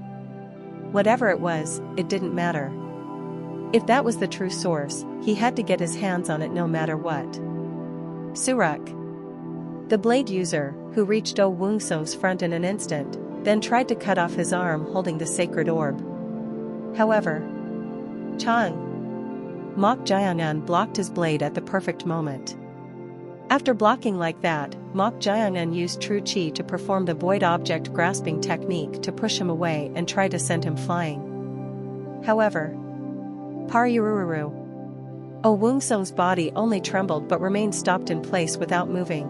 Whatever it was, it didn't matter. If that was the true source, he had to get his hands on it no matter what. Surak. The blade user, who reached O Wungsong's front in an instant, then tried to cut off his arm holding the sacred orb. However, Chang. Mok Jayangan blocked his blade at the perfect moment. After blocking like that, Mok Jayangan used true chi to perform the void object grasping technique to push him away and try to send him flying. However, Paryururu. O Wungsong's body only trembled but remained stopped in place without moving.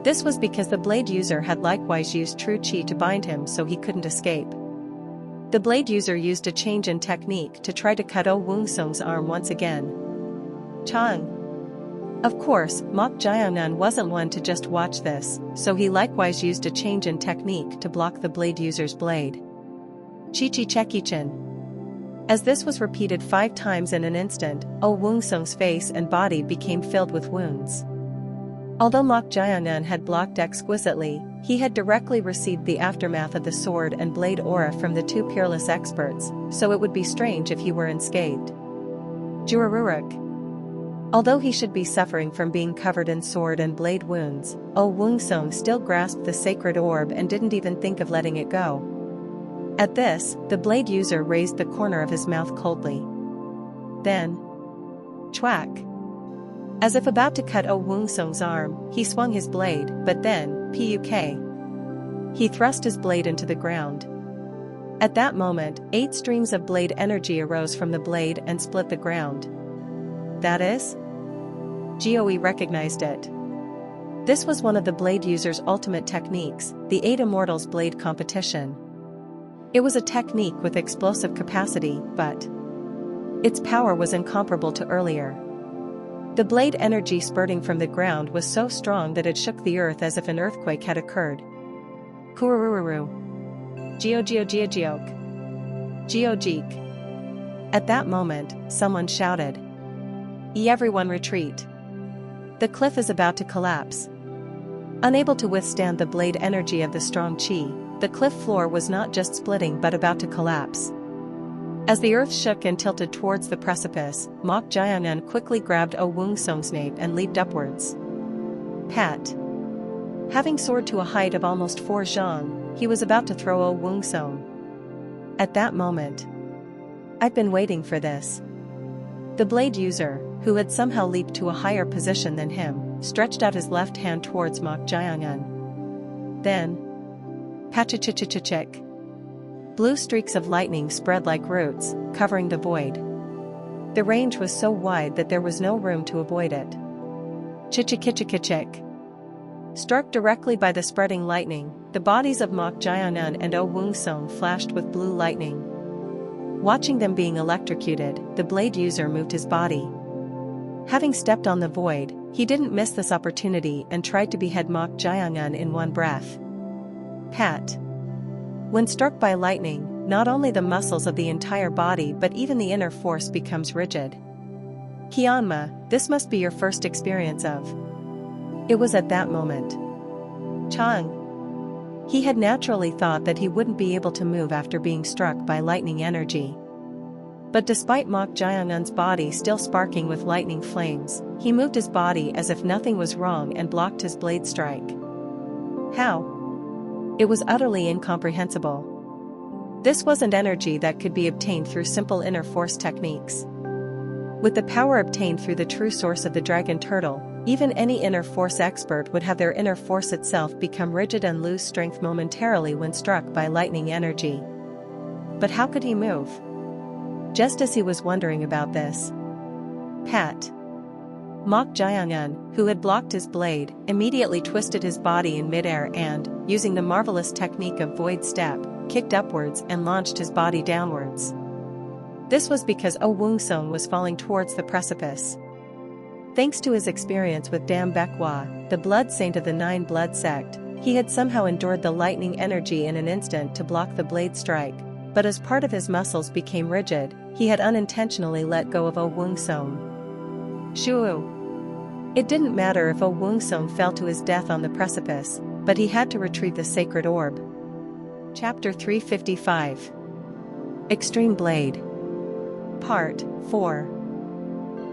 This was because the blade user had likewise used true chi to bind him so he couldn't escape. The blade user used a change in technique to try to cut O Wungsong's arm once again. Chang. Of course, Mok Jayangan wasn't one to just watch this, so he likewise used a change in technique to block the blade user's blade. Chi-chi cheki-chin. As this was repeated 5 times in an instant, O Wungsong's face and body became filled with wounds. Although Mok Jayangan had blocked exquisitely, he had directly received the aftermath of the sword and blade aura from the two peerless experts, so it would be strange if he were unscathed. Juraruruk. Although he should be suffering from being covered in sword and blade wounds, O Wungsong still grasped the sacred orb and didn't even think of letting it go. At this, the blade user raised the corner of his mouth coldly. Then, chwack. As if about to cut O Wungsong's arm, he swung his blade, but then, puk. He thrust his blade into the ground. At that moment, 8 streams of blade energy arose from the blade and split the ground. That is? Goe recognized it. This was one of the blade user's ultimate techniques, the 8 Immortals blade competition. It was a technique with explosive capacity, but its power was incomparable to earlier. The blade energy spurting from the ground was so strong that it shook the earth as if an earthquake had occurred. Kurururu. Geok. At that moment, someone shouted. Everyone retreat. The cliff is about to collapse. Unable to withstand the blade energy of the strong chi, the cliff floor was not just splitting but about to collapse. As the earth shook and tilted towards the precipice, Mok Jiangan quickly grabbed O Wung Song's nape and leaped upwards. Pat. Having soared to a height of almost 4 zhang, he was about to throw O Wung Song. At that moment, "I've been waiting for this." The blade user, who had somehow leaped to a higher position than him, stretched out his left hand towards Mok Jiangan. Then, pachichichichichik. Blue streaks of lightning spread like roots, covering the void. The range was so wide that there was no room to avoid it. Chichikichikichik. Struck directly by the spreading lightning, the bodies of Mok Jiangan and O Wung Song flashed with blue lightning. Watching them being electrocuted, the blade user moved his body. Having stepped on the void, he didn't miss this opportunity and tried to behead Mok Jiangan in one breath. Pat. When struck by lightning, not only the muscles of the entire body but even the inner force becomes rigid. Kianma, this must be your first experience of. It was at that moment. Chang. He had naturally thought that he wouldn't be able to move after being struck by lightning energy. But despite Mok Jiangan's body still sparking with lightning flames, he moved his body as if nothing was wrong and blocked his blade strike. How? It was utterly incomprehensible. This wasn't energy that could be obtained through simple inner force techniques. With the power obtained through the true source of the dragon turtle, even any inner force expert would have their inner force itself become rigid and lose strength momentarily when struck by lightning energy. But how could he move? Just as he was wondering about this, Pat. Mok Jiangan, who had blocked his blade, immediately twisted his body in midair and, using the marvelous technique of void step, kicked upwards and launched his body downwards. This was because O Wung Song was falling towards the precipice. Thanks to his experience with Dam Baekwa, the blood saint of the 9 blood sect, he had somehow endured the lightning energy in an instant to block the blade strike, but as part of his muscles became rigid, he had unintentionally let go of O Wung Song. Shuu. It didn't matter if O Wung Song fell to his death on the precipice, but he had to retrieve the sacred orb. Chapter 355. Extreme Blade. Part 4.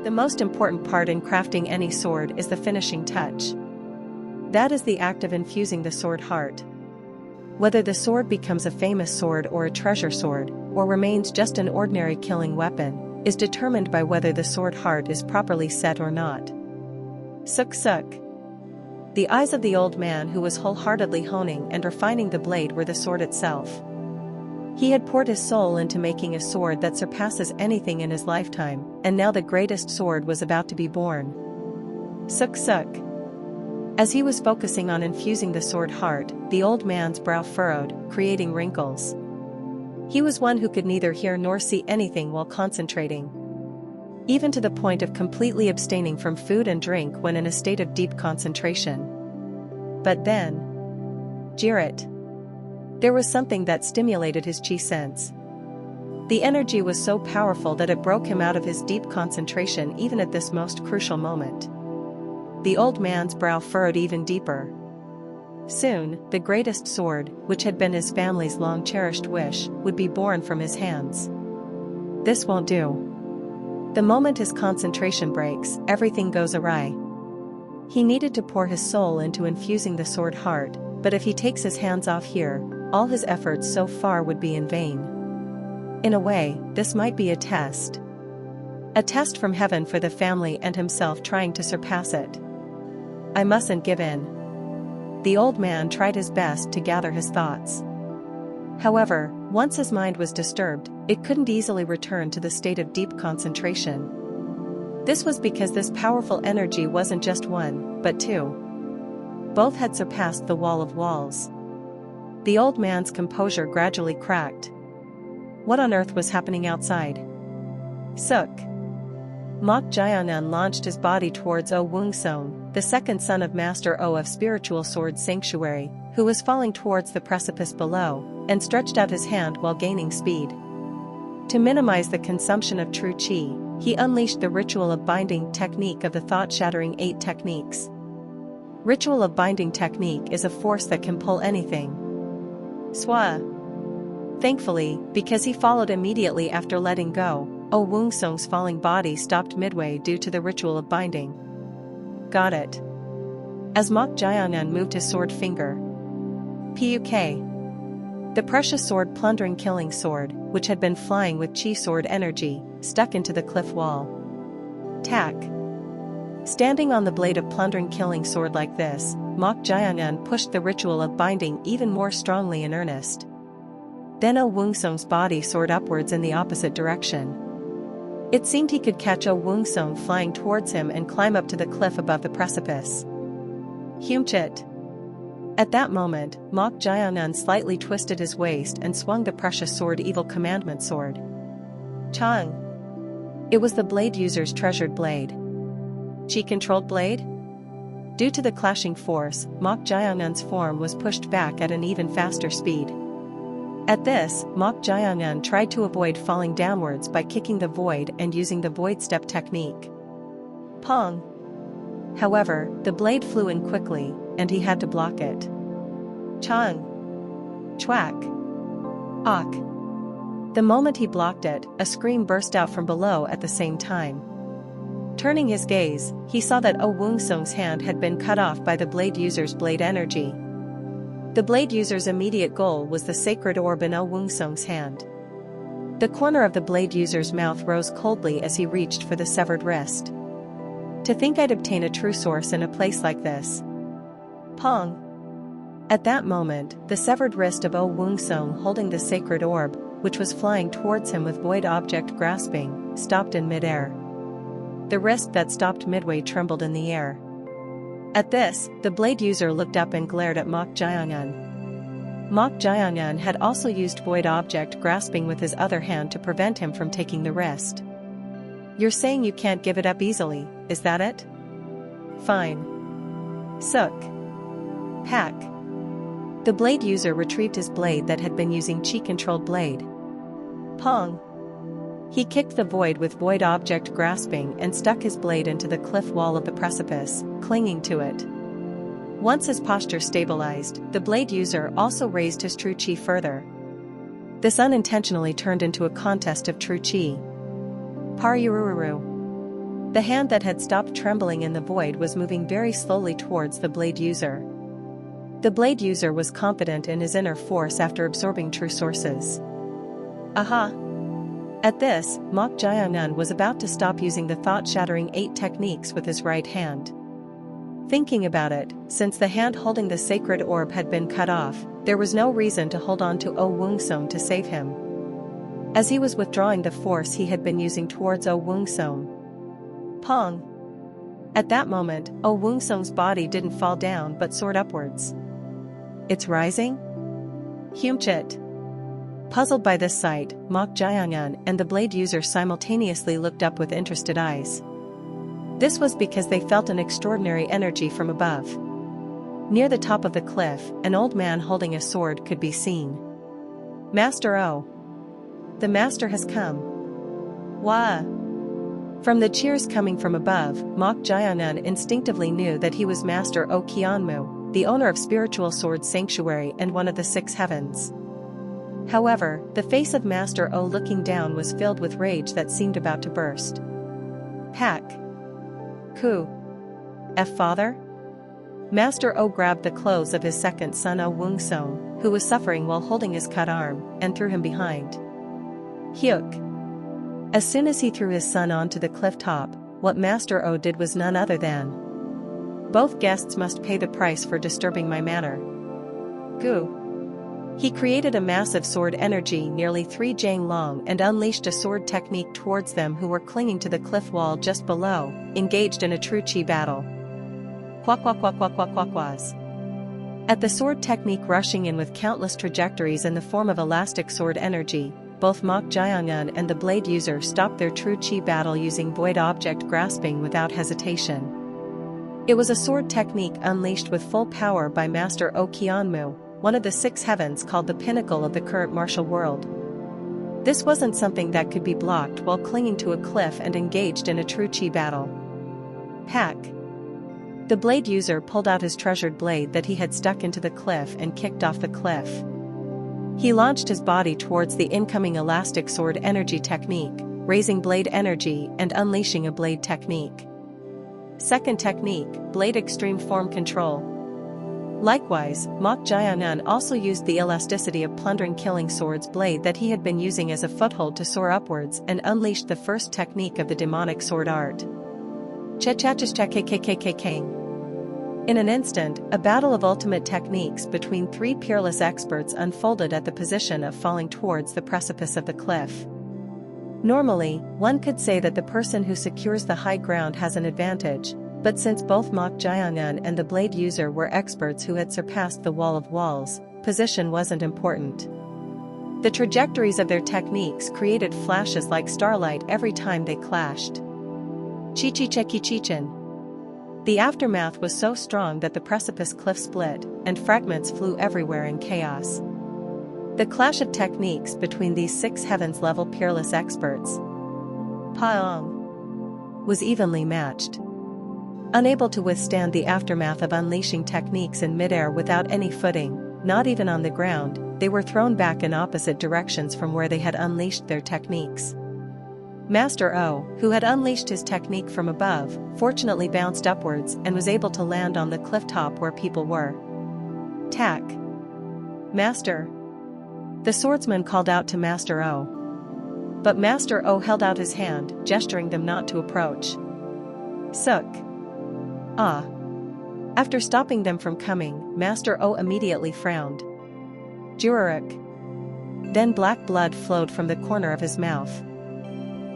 The most important part in crafting any sword is the finishing touch. That is the act of infusing the sword heart. Whether the sword becomes a famous sword or a treasure sword, or remains just an ordinary killing weapon, is determined by whether the sword heart is properly set or not. Suk suk. The eyes of the old man who was wholeheartedly honing and refining the blade were the sword itself. He had poured his soul into making a sword that surpasses anything in his lifetime, and now the greatest sword was about to be born. Suk suk. As he was focusing on infusing the sword heart, the old man's brow furrowed, creating wrinkles. He was one who could neither hear nor see anything while concentrating, even to the point of completely abstaining from food and drink when in a state of deep concentration. But then, Jirit. There was something that stimulated his chi sense. The energy was so powerful that it broke him out of his deep concentration even at this most crucial moment. The old man's brow furrowed even deeper. Soon, the greatest sword, which had been his family's long-cherished wish, would be born from his hands. This won't do. The moment his concentration breaks, everything goes awry. He needed to pour his soul into infusing the sword heart, but if he takes his hands off here, all his efforts so far would be in vain. In a way, this might be a test. A test from heaven for the family and himself trying to surpass it. I mustn't give in. The old man tried his best to gather his thoughts. However, Once his mind was disturbed, it couldn't easily return to the state of deep concentration. This was because this powerful energy wasn't just one, but two. Both had surpassed the wall of walls. The old man's composure gradually cracked. What on earth was happening outside? Suk. Mok Jianan launched his body towards O Wungsong, the second son of Master O of Spiritual Sword Sanctuary, who was falling towards the precipice below, and stretched out his hand while gaining speed. To minimize the consumption of true qi, he unleashed the Ritual of Binding technique of the thought-shattering 8 techniques. Ritual of Binding technique is a force that can pull anything. Swa. Thankfully, because he followed immediately after letting go, O Wungsong's falling body stopped midway due to the Ritual of Binding. Got it. As Mok Jianan moved his sword finger. Puk. The precious sword plundering killing sword, which had been flying with chi sword energy, stuck into the cliff wall. Tack. Standing on the blade of plundering killing sword like this, Mok Jianan pushed the Ritual of Binding even more strongly in earnest. Then O Wungsong's body soared upwards in the opposite direction. It seemed he could catch O Wungsong flying towards him and climb up to the cliff above the precipice. Humchit. At that moment, Mok Jianan slightly twisted his waist and swung the precious sword Evil Commandment sword. Chang. It was the blade user's treasured blade. Chi-controlled blade? Due to the clashing force, Mok Jianan's form was pushed back at an even faster speed. At this, Mok Jianan tried to avoid falling downwards by kicking the void and using the void step technique. Pong. However, the blade flew in quickly, and he had to block it. Chang. Chwack. Ok. The moment he blocked it, a scream burst out from below at the same time. Turning his gaze, he saw that O Wungsong's hand had been cut off by the blade user's blade energy. The blade user's immediate goal was the sacred orb in O Wungsong's hand. The corner of the blade user's mouth rose coldly as he reached for the severed wrist. To think I'd obtain a true source in a place like this. Pong. At that moment, the severed wrist of O Wungsong holding the sacred orb, which was flying towards him with void object grasping, stopped in midair. The wrist that stopped midway trembled in the air. At this, the blade user looked up and glared at Mok Jianan. Mok Jianan had also used void object grasping with his other hand to prevent him from taking the wrist. You're saying you can't give it up easily, is that it? Fine. Suk. Pack. The blade user retrieved his blade that had been using chi-controlled blade. Pong. He kicked the void with void object grasping and stuck his blade into the cliff wall of the precipice, clinging to it. Once his posture stabilized, the blade user also raised his true chi further. This unintentionally turned into a contest of true chi. Paryururu. The hand that had stopped trembling in the void was moving very slowly towards the blade user. The blade user was confident in his inner force after absorbing true sources. Aha! At this, Mok Jianan was about to stop using the thought-shattering 8 techniques with his right hand. Thinking about it, since the hand holding the sacred orb had been cut off, there was no reason to hold on to O Wungsong to save him. As he was withdrawing the force he had been using towards O Wungsong. Pong. At that moment, O Wungsong's body didn't fall down but soared upwards. It's rising? Humchit. Puzzled by this sight, Mok Jianan and the blade user simultaneously looked up with interested eyes. This was because they felt an extraordinary energy from above. Near the top of the cliff, an old man holding a sword could be seen. Master O. The master has come. Wah! From the cheers coming from above, Mok Jianan instinctively knew that he was Master O Qianmu, the owner of Spiritual Sword Sanctuary and one of the 6 heavens. However, the face of Master O looking down was filled with rage that seemed about to burst. Pack. Ku. F father? Master O grabbed the clothes of his second son O Wungsong, who was suffering while holding his cut arm, and threw him behind. Hyuk. As soon as he threw his son onto the cliff top, what Master O did was none other than. Both guests must pay the price for disturbing my manor. Gu. He created a massive sword energy nearly 3 jang long and unleashed a sword technique towards them who were clinging to the cliff wall just below, engaged in a true chi battle. Quack. At the sword technique rushing in with countless trajectories in the form of elastic sword energy, both Mok Jiangun and the blade user stopped their true chi battle using void object grasping without hesitation. It was a sword technique unleashed with full power by Master O Qianmu, one of the 6 heavens called the pinnacle of the current martial world. This wasn't something that could be blocked while clinging to a cliff and engaged in a true chi battle. Pack. The blade user pulled out his treasured blade that he had stuck into the cliff and kicked off the cliff. He launched his body towards the incoming elastic sword energy technique, raising blade energy and unleashing a blade technique. Second technique, blade extreme form control. Likewise, Mok Jiangun also used the elasticity of plundering killing sword's blade that he had been using as a foothold to soar upwards and unleashed the first technique of the demonic sword art. In an instant, a battle of ultimate techniques between 3 peerless experts unfolded at the position of falling towards the precipice of the cliff. Normally, one could say that the person who secures the high ground has an advantage, but since both Mok Jiangun and the blade user were experts who had surpassed the wall of walls, position wasn't important. The trajectories of their techniques created flashes like starlight every time they clashed. Chi-chi-cheki-chi-chin. The aftermath was so strong that the precipice cliff split, and fragments flew everywhere in chaos. The clash of techniques between these 6 heavens-level peerless experts, Paong, was evenly matched. Unable to withstand the aftermath of unleashing techniques in midair without any footing, not even on the ground, they were thrown back in opposite directions from where they had unleashed their techniques. Master O, who had unleashed his technique from above, fortunately bounced upwards and was able to land on the cliff top where people were. Tack. Master. The swordsman called out to Master O. But Master O held out his hand, gesturing them not to approach. Suk. Ah. After stopping them from coming, Master O immediately frowned. Juraruk. Then black blood flowed from the corner of his mouth.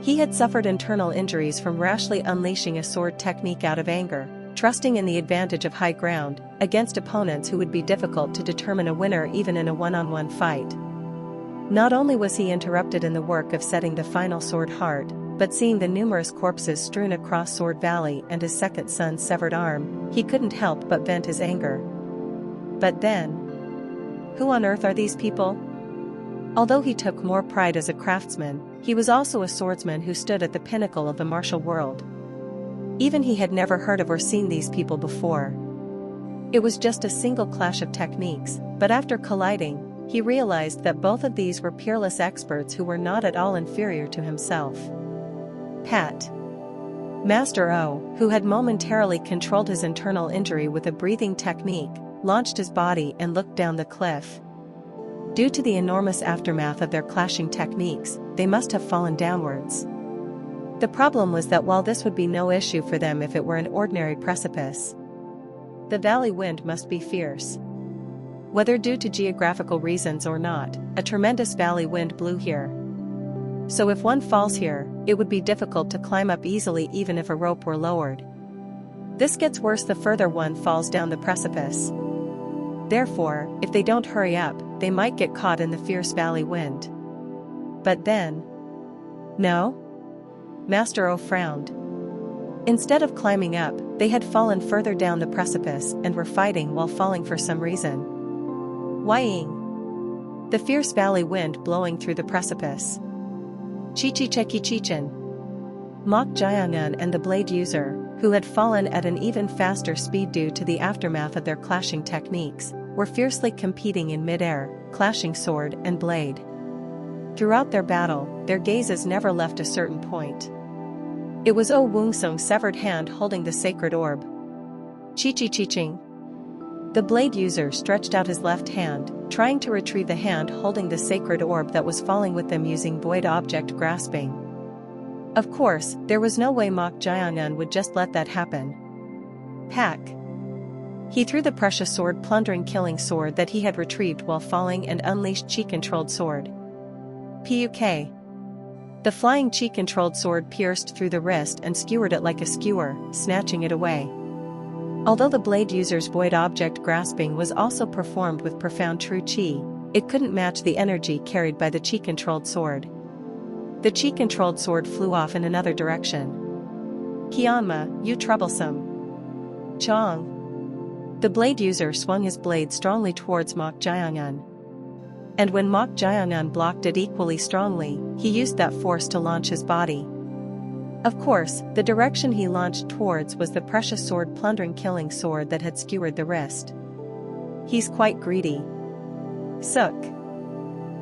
He had suffered internal injuries from rashly unleashing a sword technique out of anger, trusting in the advantage of high ground, against opponents who would be difficult to determine a winner even in a one-on-one fight. Not only was he interrupted in the work of setting the final sword heart, but seeing the numerous corpses strewn across Sword Valley and his second son's severed arm, he couldn't help but vent his anger. But then, who on earth are these people? Although he took more pride as a craftsman, he was also a swordsman who stood at the pinnacle of the martial world. Even he had never heard of or seen these people before. It was just a single clash of techniques, but after colliding, he realized that both of these were peerless experts who were not at all inferior to himself. Pat. Master O, who had momentarily controlled his internal injury with a breathing technique, launched his body and looked down the cliff. Due to the enormous aftermath of their clashing techniques, they must have fallen downwards. The problem was that while this would be no issue for them if it were an ordinary precipice, the valley wind must be fierce. Whether due to geographical reasons or not, a tremendous valley wind blew here. So if one falls here, it would be difficult to climb up easily even if a rope were lowered. This gets worse the further one falls down the precipice. Therefore, if they don't hurry up, they might get caught in the fierce valley wind. But then... No? Master O frowned. Instead of climbing up, they had fallen further down the precipice and were fighting while falling for some reason. Whying? The fierce valley wind blowing through the precipice. Chi-chi-cheki-chi-chin. Mok Jiangun and the blade user, who had fallen at an even faster speed due to the aftermath of their clashing techniques, were fiercely competing in midair, clashing sword and blade. Throughout their battle, their gazes never left a certain point. It was O Wongsung's severed hand holding the sacred orb. Chi-chi-chi-ching. The blade user stretched out his left hand, trying to retrieve the hand holding the sacred orb that was falling with them using void object grasping. Of course, there was no way Mok Jiangun would just let that happen. Pack. He threw the precious sword, plundering killing sword that he had retrieved while falling, and unleashed chi-controlled sword. Puk. The flying chi-controlled sword pierced through the wrist and skewered it like a skewer, snatching it away. Although the blade user's void object grasping was also performed with profound true chi, it couldn't match the energy carried by the chi-controlled sword. The chi-controlled sword flew off in another direction. Kianma, you troublesome. Chong. The blade user swung his blade strongly towards Mok Jiangan. And when Mok Jiangan blocked it equally strongly, he used that force to launch his body. Of course, the direction he launched towards was the precious sword, plundering killing sword that had skewered the wrist. He's quite greedy. Suk.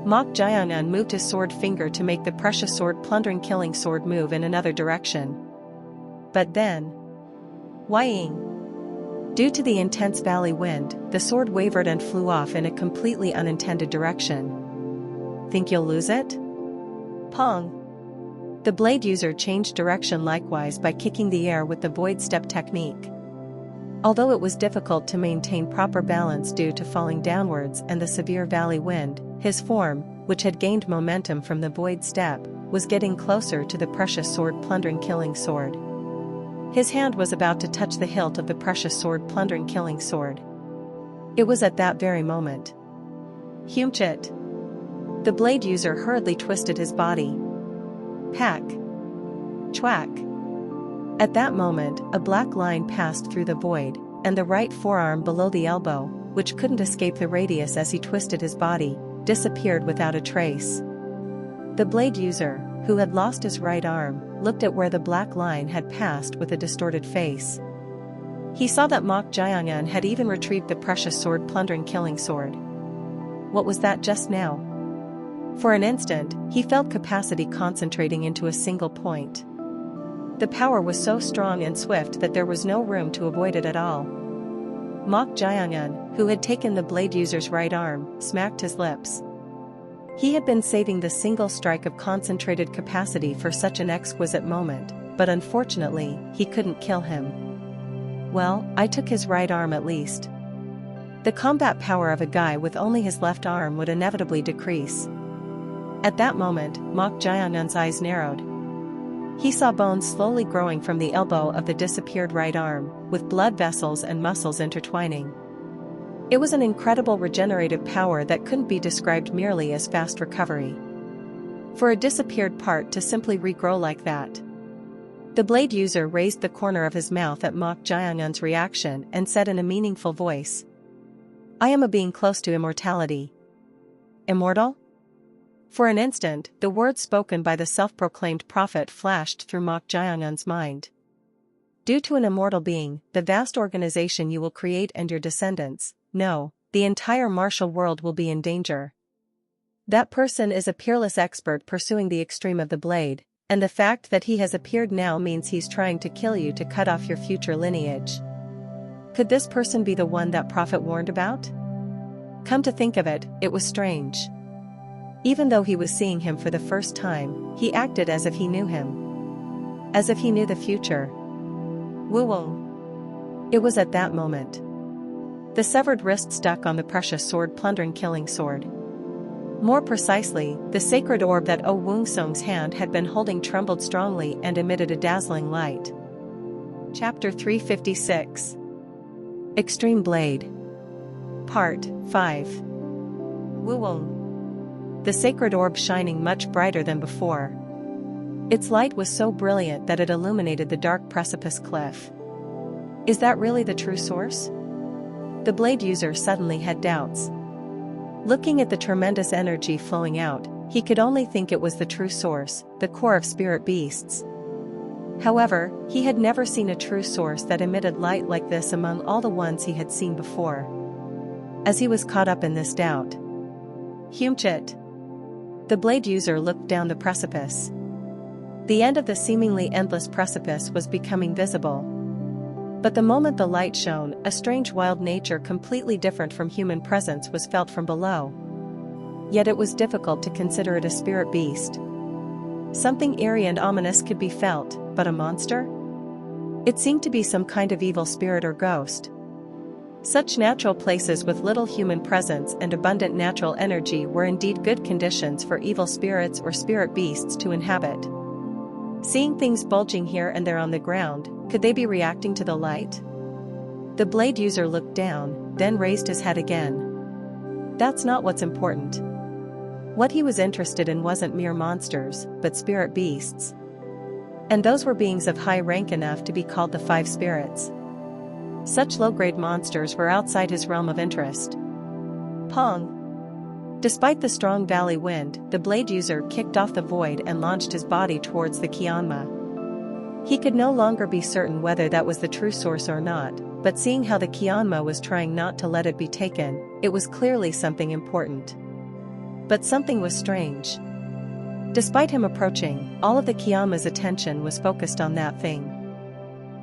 Mok Jiangan moved his sword finger to make the precious sword, plundering killing sword move in another direction. But then... Wying. Due to the intense valley wind, the sword wavered and flew off in a completely unintended direction. Think you'll lose it? Pong. The blade user changed direction likewise by kicking the air with the void step technique. Although it was difficult to maintain proper balance due to falling downwards and the severe valley wind, his form, which had gained momentum from the void step, was getting closer to the precious sword, plundering killing sword. His hand was about to touch the hilt of the precious sword, plundering killing sword. It was at that very moment. Humchit. The blade user hurriedly twisted his body. Pack. Chwack. At that moment, a black line passed through the void, and the right forearm below the elbow, which couldn't escape the radius as he twisted his body, disappeared without a trace. The blade user, who had lost his right arm, looked at where the black line had passed with a distorted face. He saw that Mok Jiangan had even retrieved the precious sword, plundering killing sword. What was that just now? For an instant, he felt capacity concentrating into a single point. The power was so strong and swift that there was no room to avoid it at all. Mok Jiangan, who had taken the blade user's right arm, smacked his lips. He had been saving the single strike of concentrated capacity for such an exquisite moment, but unfortunately, he couldn't kill him. Well, I took his right arm at least. The combat power of a guy with only his left arm would inevitably decrease. At that moment, Mok Jiangan's eyes narrowed. He saw bones slowly growing from the elbow of the disappeared right arm, with blood vessels and muscles intertwining. It was an incredible regenerative power that couldn't be described merely as fast recovery. For a disappeared part to simply regrow like that. The blade user raised the corner of his mouth at Mok Jiangan's reaction and said in a meaningful voice, "I am a being close to immortality." Immortal? For an instant, the words spoken by the self-proclaimed prophet flashed through Mok Jiangan's mind. Due to an immortal being, the vast organization you will create and your descendants, no, the entire martial world will be in danger. That person is a peerless expert pursuing the extreme of the blade, and the fact that he has appeared now means he's trying to kill you to cut off your future lineage. Could this person be the one that prophet warned about? Come to think of it, it was strange. Even though he was seeing him for the first time, he acted as if he knew him. As if he knew the future. Woo-woo. It was at that moment. The severed wrist stuck on the precious sword, plundering killing sword. More precisely, the sacred orb that Oh Woong-song's hand had been holding trembled strongly and emitted a dazzling light. Chapter 356. Extreme Blade. Part 5. Woo-woo. The sacred orb shining much brighter than before. Its light was so brilliant that it illuminated the dark precipice cliff. Is that really the true source? The blade user suddenly had doubts. Looking at the tremendous energy flowing out, he could only think it was the true source, the core of spirit beasts. However, he had never seen a true source that emitted light like this among all the ones he had seen before. As he was caught up in this doubt, Humchit. The blade user looked down the precipice. The end of the seemingly endless precipice was becoming visible. But the moment the light shone, a strange wild nature completely different from human presence was felt from below. Yet it was difficult to consider it a spirit beast. Something eerie and ominous could be felt, but a monster? It seemed to be some kind of evil spirit or ghost. Such natural places with little human presence and abundant natural energy were indeed good conditions for evil spirits or spirit beasts to inhabit. Seeing things bulging here and there on the ground, could they be reacting to the light? The blade user looked down, then raised his head again. That's not what's important. What he was interested in wasn't mere monsters, but spirit beasts. And those were beings of high rank enough to be called the five spirits. Such low-grade monsters were outside his realm of interest. Pong! Despite the strong valley wind, the blade user kicked off the void and launched his body towards the Kianma. He could no longer be certain whether that was the true source or not, but seeing how the Kianma was trying not to let it be taken, it was clearly something important. But something was strange. Despite him approaching, all of the Kianma's attention was focused on that thing.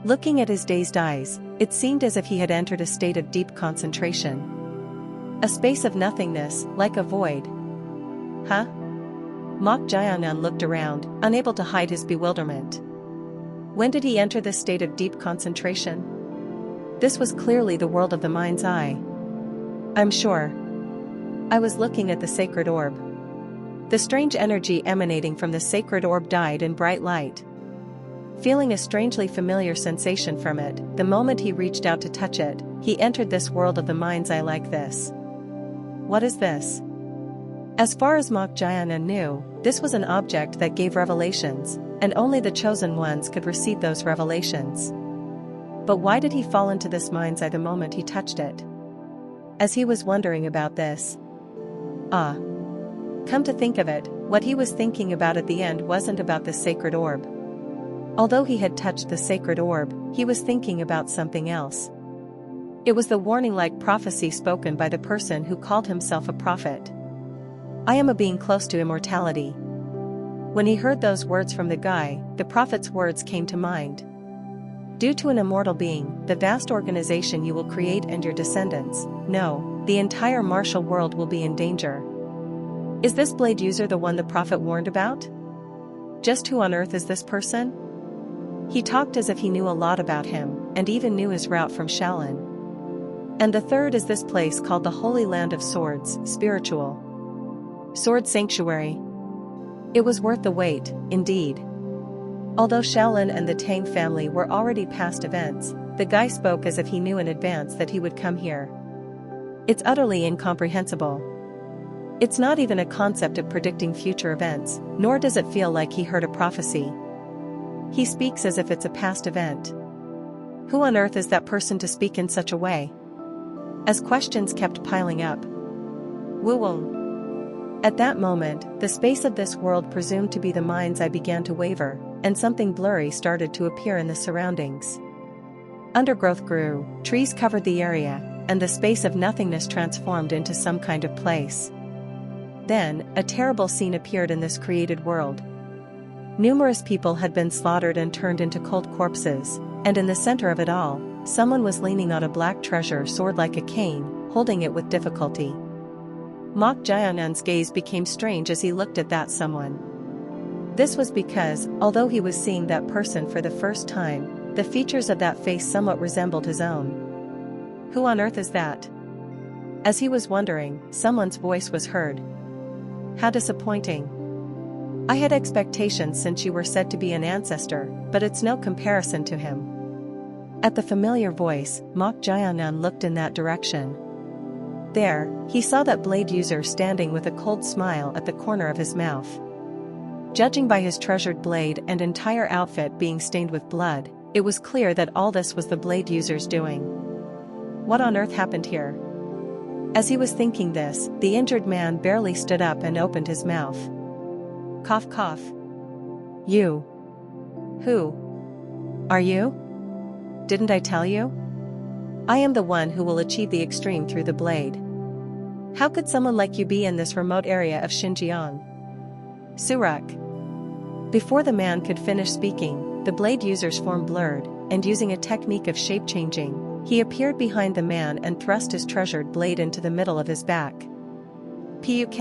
Looking at his dazed eyes, it seemed as if he had entered a state of deep concentration. A space of nothingness, like a void. Huh? Mok Jianan looked around, unable to hide his bewilderment. When did he enter this state of deep concentration? This was clearly the world of the mind's eye. I'm sure. I was looking at the sacred orb. The strange energy emanating from the sacred orb died in bright light. Feeling a strangely familiar sensation from it, the moment he reached out to touch it, he entered this world of the mind's eye like this. What is this? As far as Mok Jianan knew, this was an object that gave revelations, and only the chosen ones could receive those revelations. But why did he fall into this mind's eye the moment he touched it? As he was wondering about this. Come to think of it, what he was thinking about at the end wasn't about the sacred orb. Although he had touched the sacred orb, he was thinking about something else. It was the warning-like prophecy spoken by the person who called himself a prophet. I am a being close to immortality. When he heard those words from the guy, the prophet's words came to mind. Due to an immortal being, the vast organization you will create and your descendants, no, the entire martial world will be in danger. Is this blade user the one the prophet warned about? Just who on earth is this person? He talked as if he knew a lot about him, and even knew his route from Shaolin. And the third is this place called the Holy Land of Swords, spiritual. Sword Sanctuary. It was worth the wait, indeed. Although Shaolin and the Tang family were already past events, the guy spoke as if he knew in advance that he would come here. It's utterly incomprehensible. It's not even a concept of predicting future events, nor does it feel like he heard a prophecy. He speaks as if it's a past event. Who on earth is that person to speak in such a way? As questions kept piling up. Woo-woo. At that moment, the space of this world presumed to be the mind's eye began to waver, and something blurry started to appear in the surroundings. Undergrowth grew, trees covered the area, and the space of nothingness transformed into some kind of place. Then, a terrible scene appeared in this created world. Numerous people had been slaughtered and turned into cold corpses, and in the center of it all, someone was leaning on a black treasure sword like a cane, holding it with difficulty. Mok Jianan's gaze became strange as he looked at that someone. This was because, although he was seeing that person for the first time, the features of that face somewhat resembled his own. Who on earth is that? As he was wondering, someone's voice was heard. How disappointing. I had expectations since you were said to be an ancestor, but it's no comparison to him. At the familiar voice, Mok Jianan looked in that direction. There, he saw that blade user standing with a cold smile at the corner of his mouth. Judging by his treasured blade and entire outfit being stained with blood, it was clear that all this was the blade user's doing. What on earth happened here? As he was thinking this, the injured man barely stood up and opened his mouth. Cough cough. You. Who? Are you? Didn't I tell you? I am the one who will achieve the extreme through the blade. How could someone like you be in this remote area of Xinjiang? Surak. Before the man could finish speaking, the blade user's form blurred, and using a technique of shape-changing, he appeared behind the man and thrust his treasured blade into the middle of his back. Puk.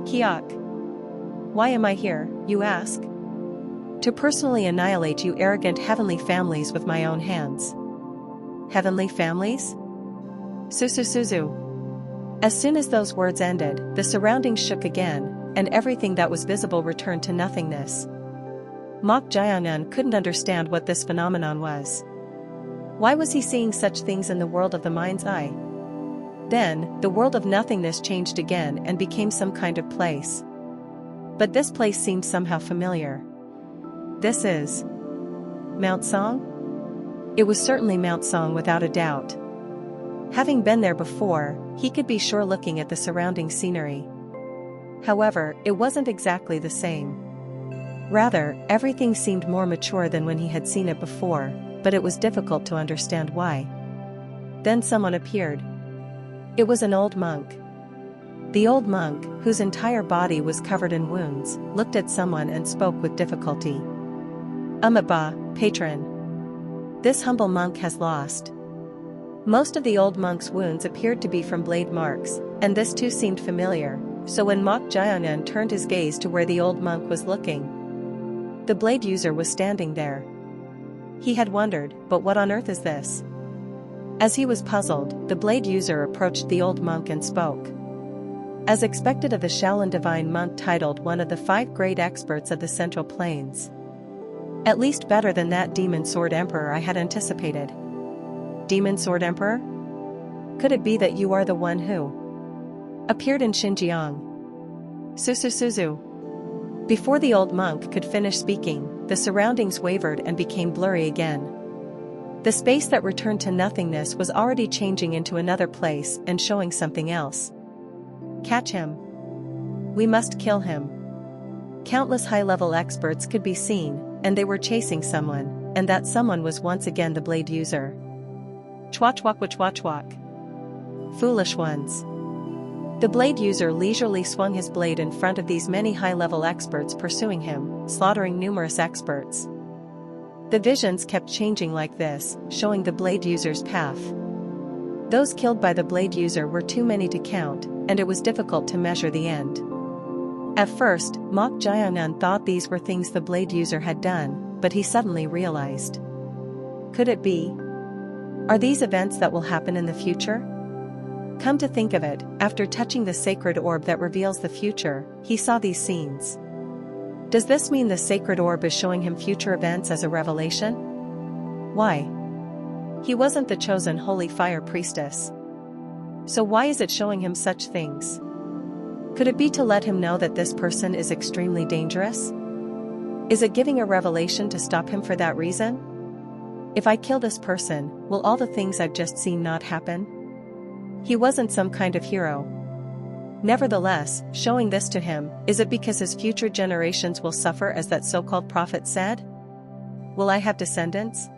Kiok. Why am I here, you ask? To personally annihilate you arrogant heavenly families with my own hands. Heavenly families? Suzu. As soon as those words ended, the surroundings shook again, and everything that was visible returned to nothingness. Mok Jiangnan couldn't understand what this phenomenon was. Why was he seeing such things in the world of the mind's eye? Then, the world of nothingness changed again and became some kind of place. But this place seemed somehow familiar. This is Mount Song? It was certainly Mount Song without a doubt. Having been there before, he could be sure looking at the surrounding scenery. However, it wasn't exactly the same. Rather, everything seemed more mature than when he had seen it before, but it was difficult to understand why. Then someone appeared. It was an old monk. The old monk, whose entire body was covered in wounds, looked at someone and spoke with difficulty. Ba, patron. This humble monk has lost. Most of the old monk's wounds appeared to be from blade marks, and this too seemed familiar, so when Mok Jiangnan turned his gaze to where the old monk was looking, the blade user was standing there. He had wondered, but what on earth is this? As he was puzzled, the blade user approached the old monk and spoke. As expected of the Shaolin divine monk titled one of the 5 great experts of the Central Plains. At least better than that Demon Sword Emperor I had anticipated. Demon Sword Emperor? Could it be that you are the one who appeared in Xinjiang? Suzu. Before the old monk could finish speaking, the surroundings wavered and became blurry again. The space that returned to nothingness was already changing into another place and showing something else. Catch him. We must kill him. Countless high-level experts could be seen, and they were chasing someone, and that someone was once again the blade user. Chwach. Foolish ones. The blade user leisurely swung his blade in front of these many high-level experts pursuing him, slaughtering numerous experts. The visions kept changing like this, showing the blade user's path. Those killed by the blade user were too many to count, and it was difficult to measure the end. At first, Mok Jiangnan thought these were things the blade user had done, but he suddenly realized. Could it be? Are these events that will happen in the future? Come to think of it, after touching the sacred orb that reveals the future, he saw these scenes. Does this mean the sacred orb is showing him future events as a revelation? Why? He wasn't the chosen holy fire priestess. So why is it showing him such things? Could it be to let him know that this person is extremely dangerous? Is it giving a revelation to stop him for that reason? If I kill this person, will all the things I've just seen not happen? He wasn't some kind of hero. Nevertheless, showing this to him, is it because his future generations will suffer as that so-called prophet said? Will I have descendants?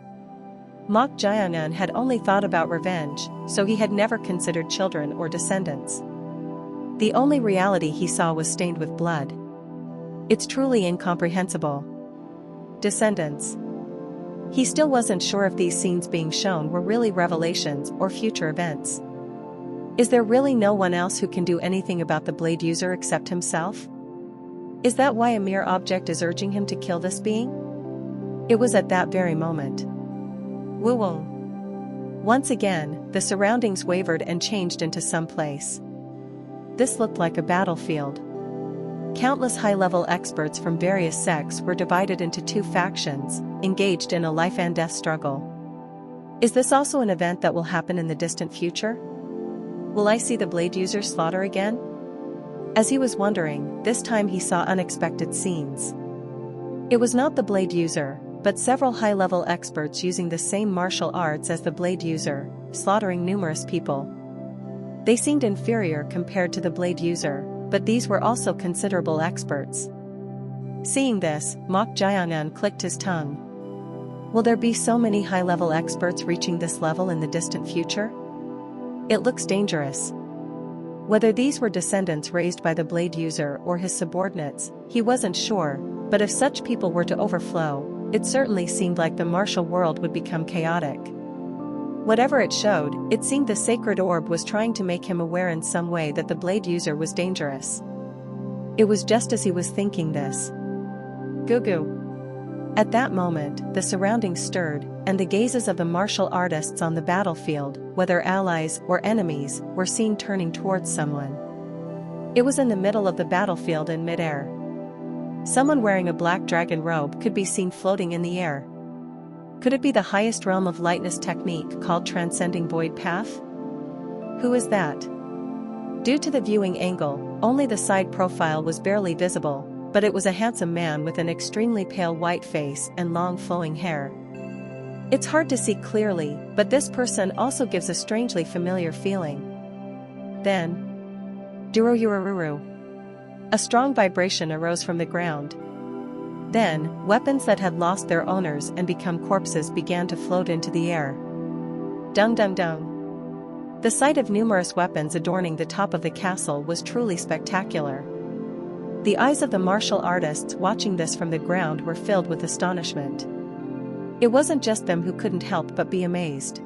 Mok Jiangnan had only thought about revenge, so he had never considered children or descendants. The only reality he saw was stained with blood. It's truly incomprehensible. Descendants. He still wasn't sure if these scenes being shown were really revelations or future events. Is there really no one else who can do anything about the blade user except himself? Is that why a mere object is urging him to kill this being? It was at that very moment. Woo-woo. Once again, the surroundings wavered and changed into some place. This looked like a battlefield. Countless high-level experts from various sects were divided into 2 factions, engaged in a life-and-death struggle. Is this also an event that will happen in the distant future? Will I see the blade user slaughter again? As he was wondering, this time he saw unexpected scenes. It was not the blade user, but several high-level experts using the same martial arts as the blade user, slaughtering numerous people. They seemed inferior compared to the blade user, but these were also considerable experts. Seeing this, Mok Jiangnan clicked his tongue. Will there be so many high-level experts reaching this level in the distant future? It looks dangerous. Whether these were descendants raised by the blade user or his subordinates, he wasn't sure, but if such people were to overflow, it certainly seemed like the martial world would become chaotic. Whatever it showed, it seemed the sacred orb was trying to make him aware in some way that the blade user was dangerous. It was just as he was thinking this. Goo-goo. At that moment, the surroundings stirred, and the gazes of the martial artists on the battlefield, whether allies or enemies, were seen turning towards someone. It was in the middle of the battlefield in midair. Someone wearing a black dragon robe could be seen floating in the air. Could it be the highest realm of lightness technique called transcending void path? Who is that? Due to the viewing angle, only the side profile was barely visible, but it was a handsome man with an extremely pale white face and long flowing hair. It's hard to see clearly, but this person also gives a strangely familiar feeling. Then, Dururururu. A strong vibration arose from the ground. Then, weapons that had lost their owners and become corpses began to float into the air. Dung dung dung. The sight of numerous weapons adorning the top of the castle was truly spectacular. The eyes of the martial artists watching this from the ground were filled with astonishment. It wasn't just them who couldn't help but be amazed.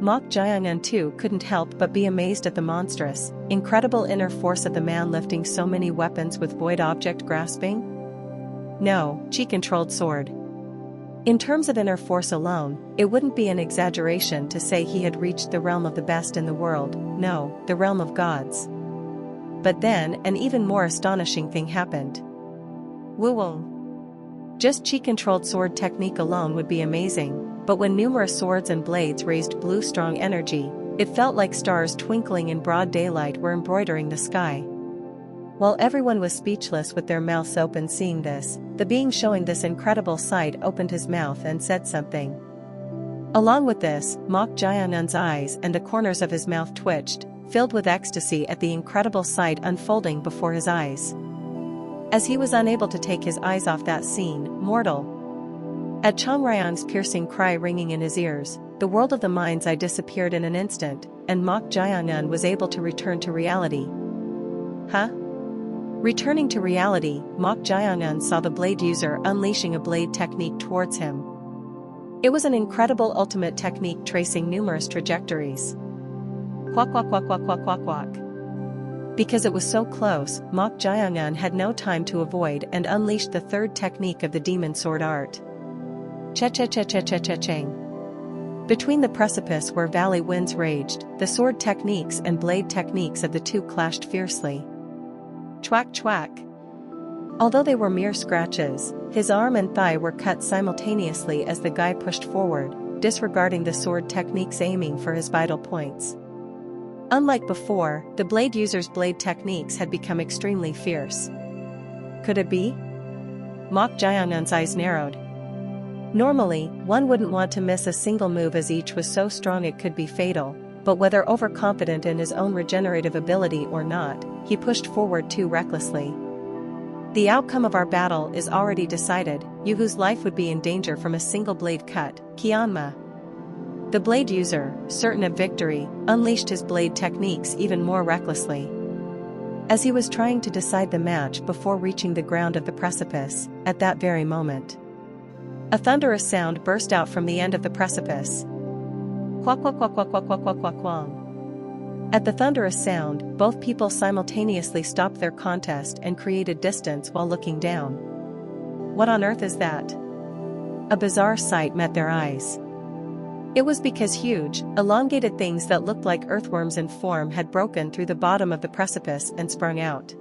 Mok Jiangun too couldn't help but be amazed at the monstrous, incredible inner force of the man lifting so many weapons with void object grasping. No, chi-controlled sword. In terms of inner force alone, it wouldn't be an exaggeration to say he had reached the realm of the best in the world, no, the realm of gods. But then, an even more astonishing thing happened. Woo-woo. Just chi-controlled sword technique alone would be amazing, but when numerous swords and blades raised blue strong energy, it felt like stars twinkling in broad daylight were embroidering the sky. While everyone was speechless with their mouths open seeing this, the being showing this incredible sight opened his mouth and said something. Along with this, Mok Jiangun's eyes and the corners of his mouth twitched, filled with ecstasy at the incredible sight unfolding before his eyes. As he was unable to take his eyes off that scene, mortal. At Changrayang's piercing cry ringing in his ears, the world of the mind's eye disappeared in an instant, and Mok Jiangun was able to return to reality. Huh? Returning to reality, Mok Jiangun saw the blade user unleashing a blade technique towards him. It was an incredible ultimate technique tracing numerous trajectories. Quack quack quack quack quack quack quack. Because it was so close, Mok Jiangun had no time to avoid and unleashed the third technique of the demon sword art. Cha-cha-cha-cha-cha-cha-chang. Between the precipice where valley winds raged, the sword techniques and blade techniques of the two clashed fiercely. Chwack chwack. Although they were mere scratches, his arm and thigh were cut simultaneously as the guy pushed forward, disregarding the sword techniques aiming for his vital points. Unlike before, the blade user's blade techniques had become extremely fierce. Could it be? Mok Jiangun's eyes narrowed. Normally, one wouldn't want to miss a single move as each was so strong it could be fatal, but whether overconfident in his own regenerative ability or not, he pushed forward too recklessly. The outcome of our battle is already decided, you whose life would be in danger from a single blade cut, Kianma. The blade user, certain of victory, unleashed his blade techniques even more recklessly. As he was trying to decide the match before reaching the ground of the precipice, at that very moment, a thunderous sound burst out from the end of the precipice. Quack quack quack quack quack quack quack quack quang. At the thunderous sound, both people simultaneously stopped their contest and created distance while looking down. What on earth is that? A bizarre sight met their eyes. It was because huge, elongated things that looked like earthworms in form had broken through the bottom of the precipice and sprung out.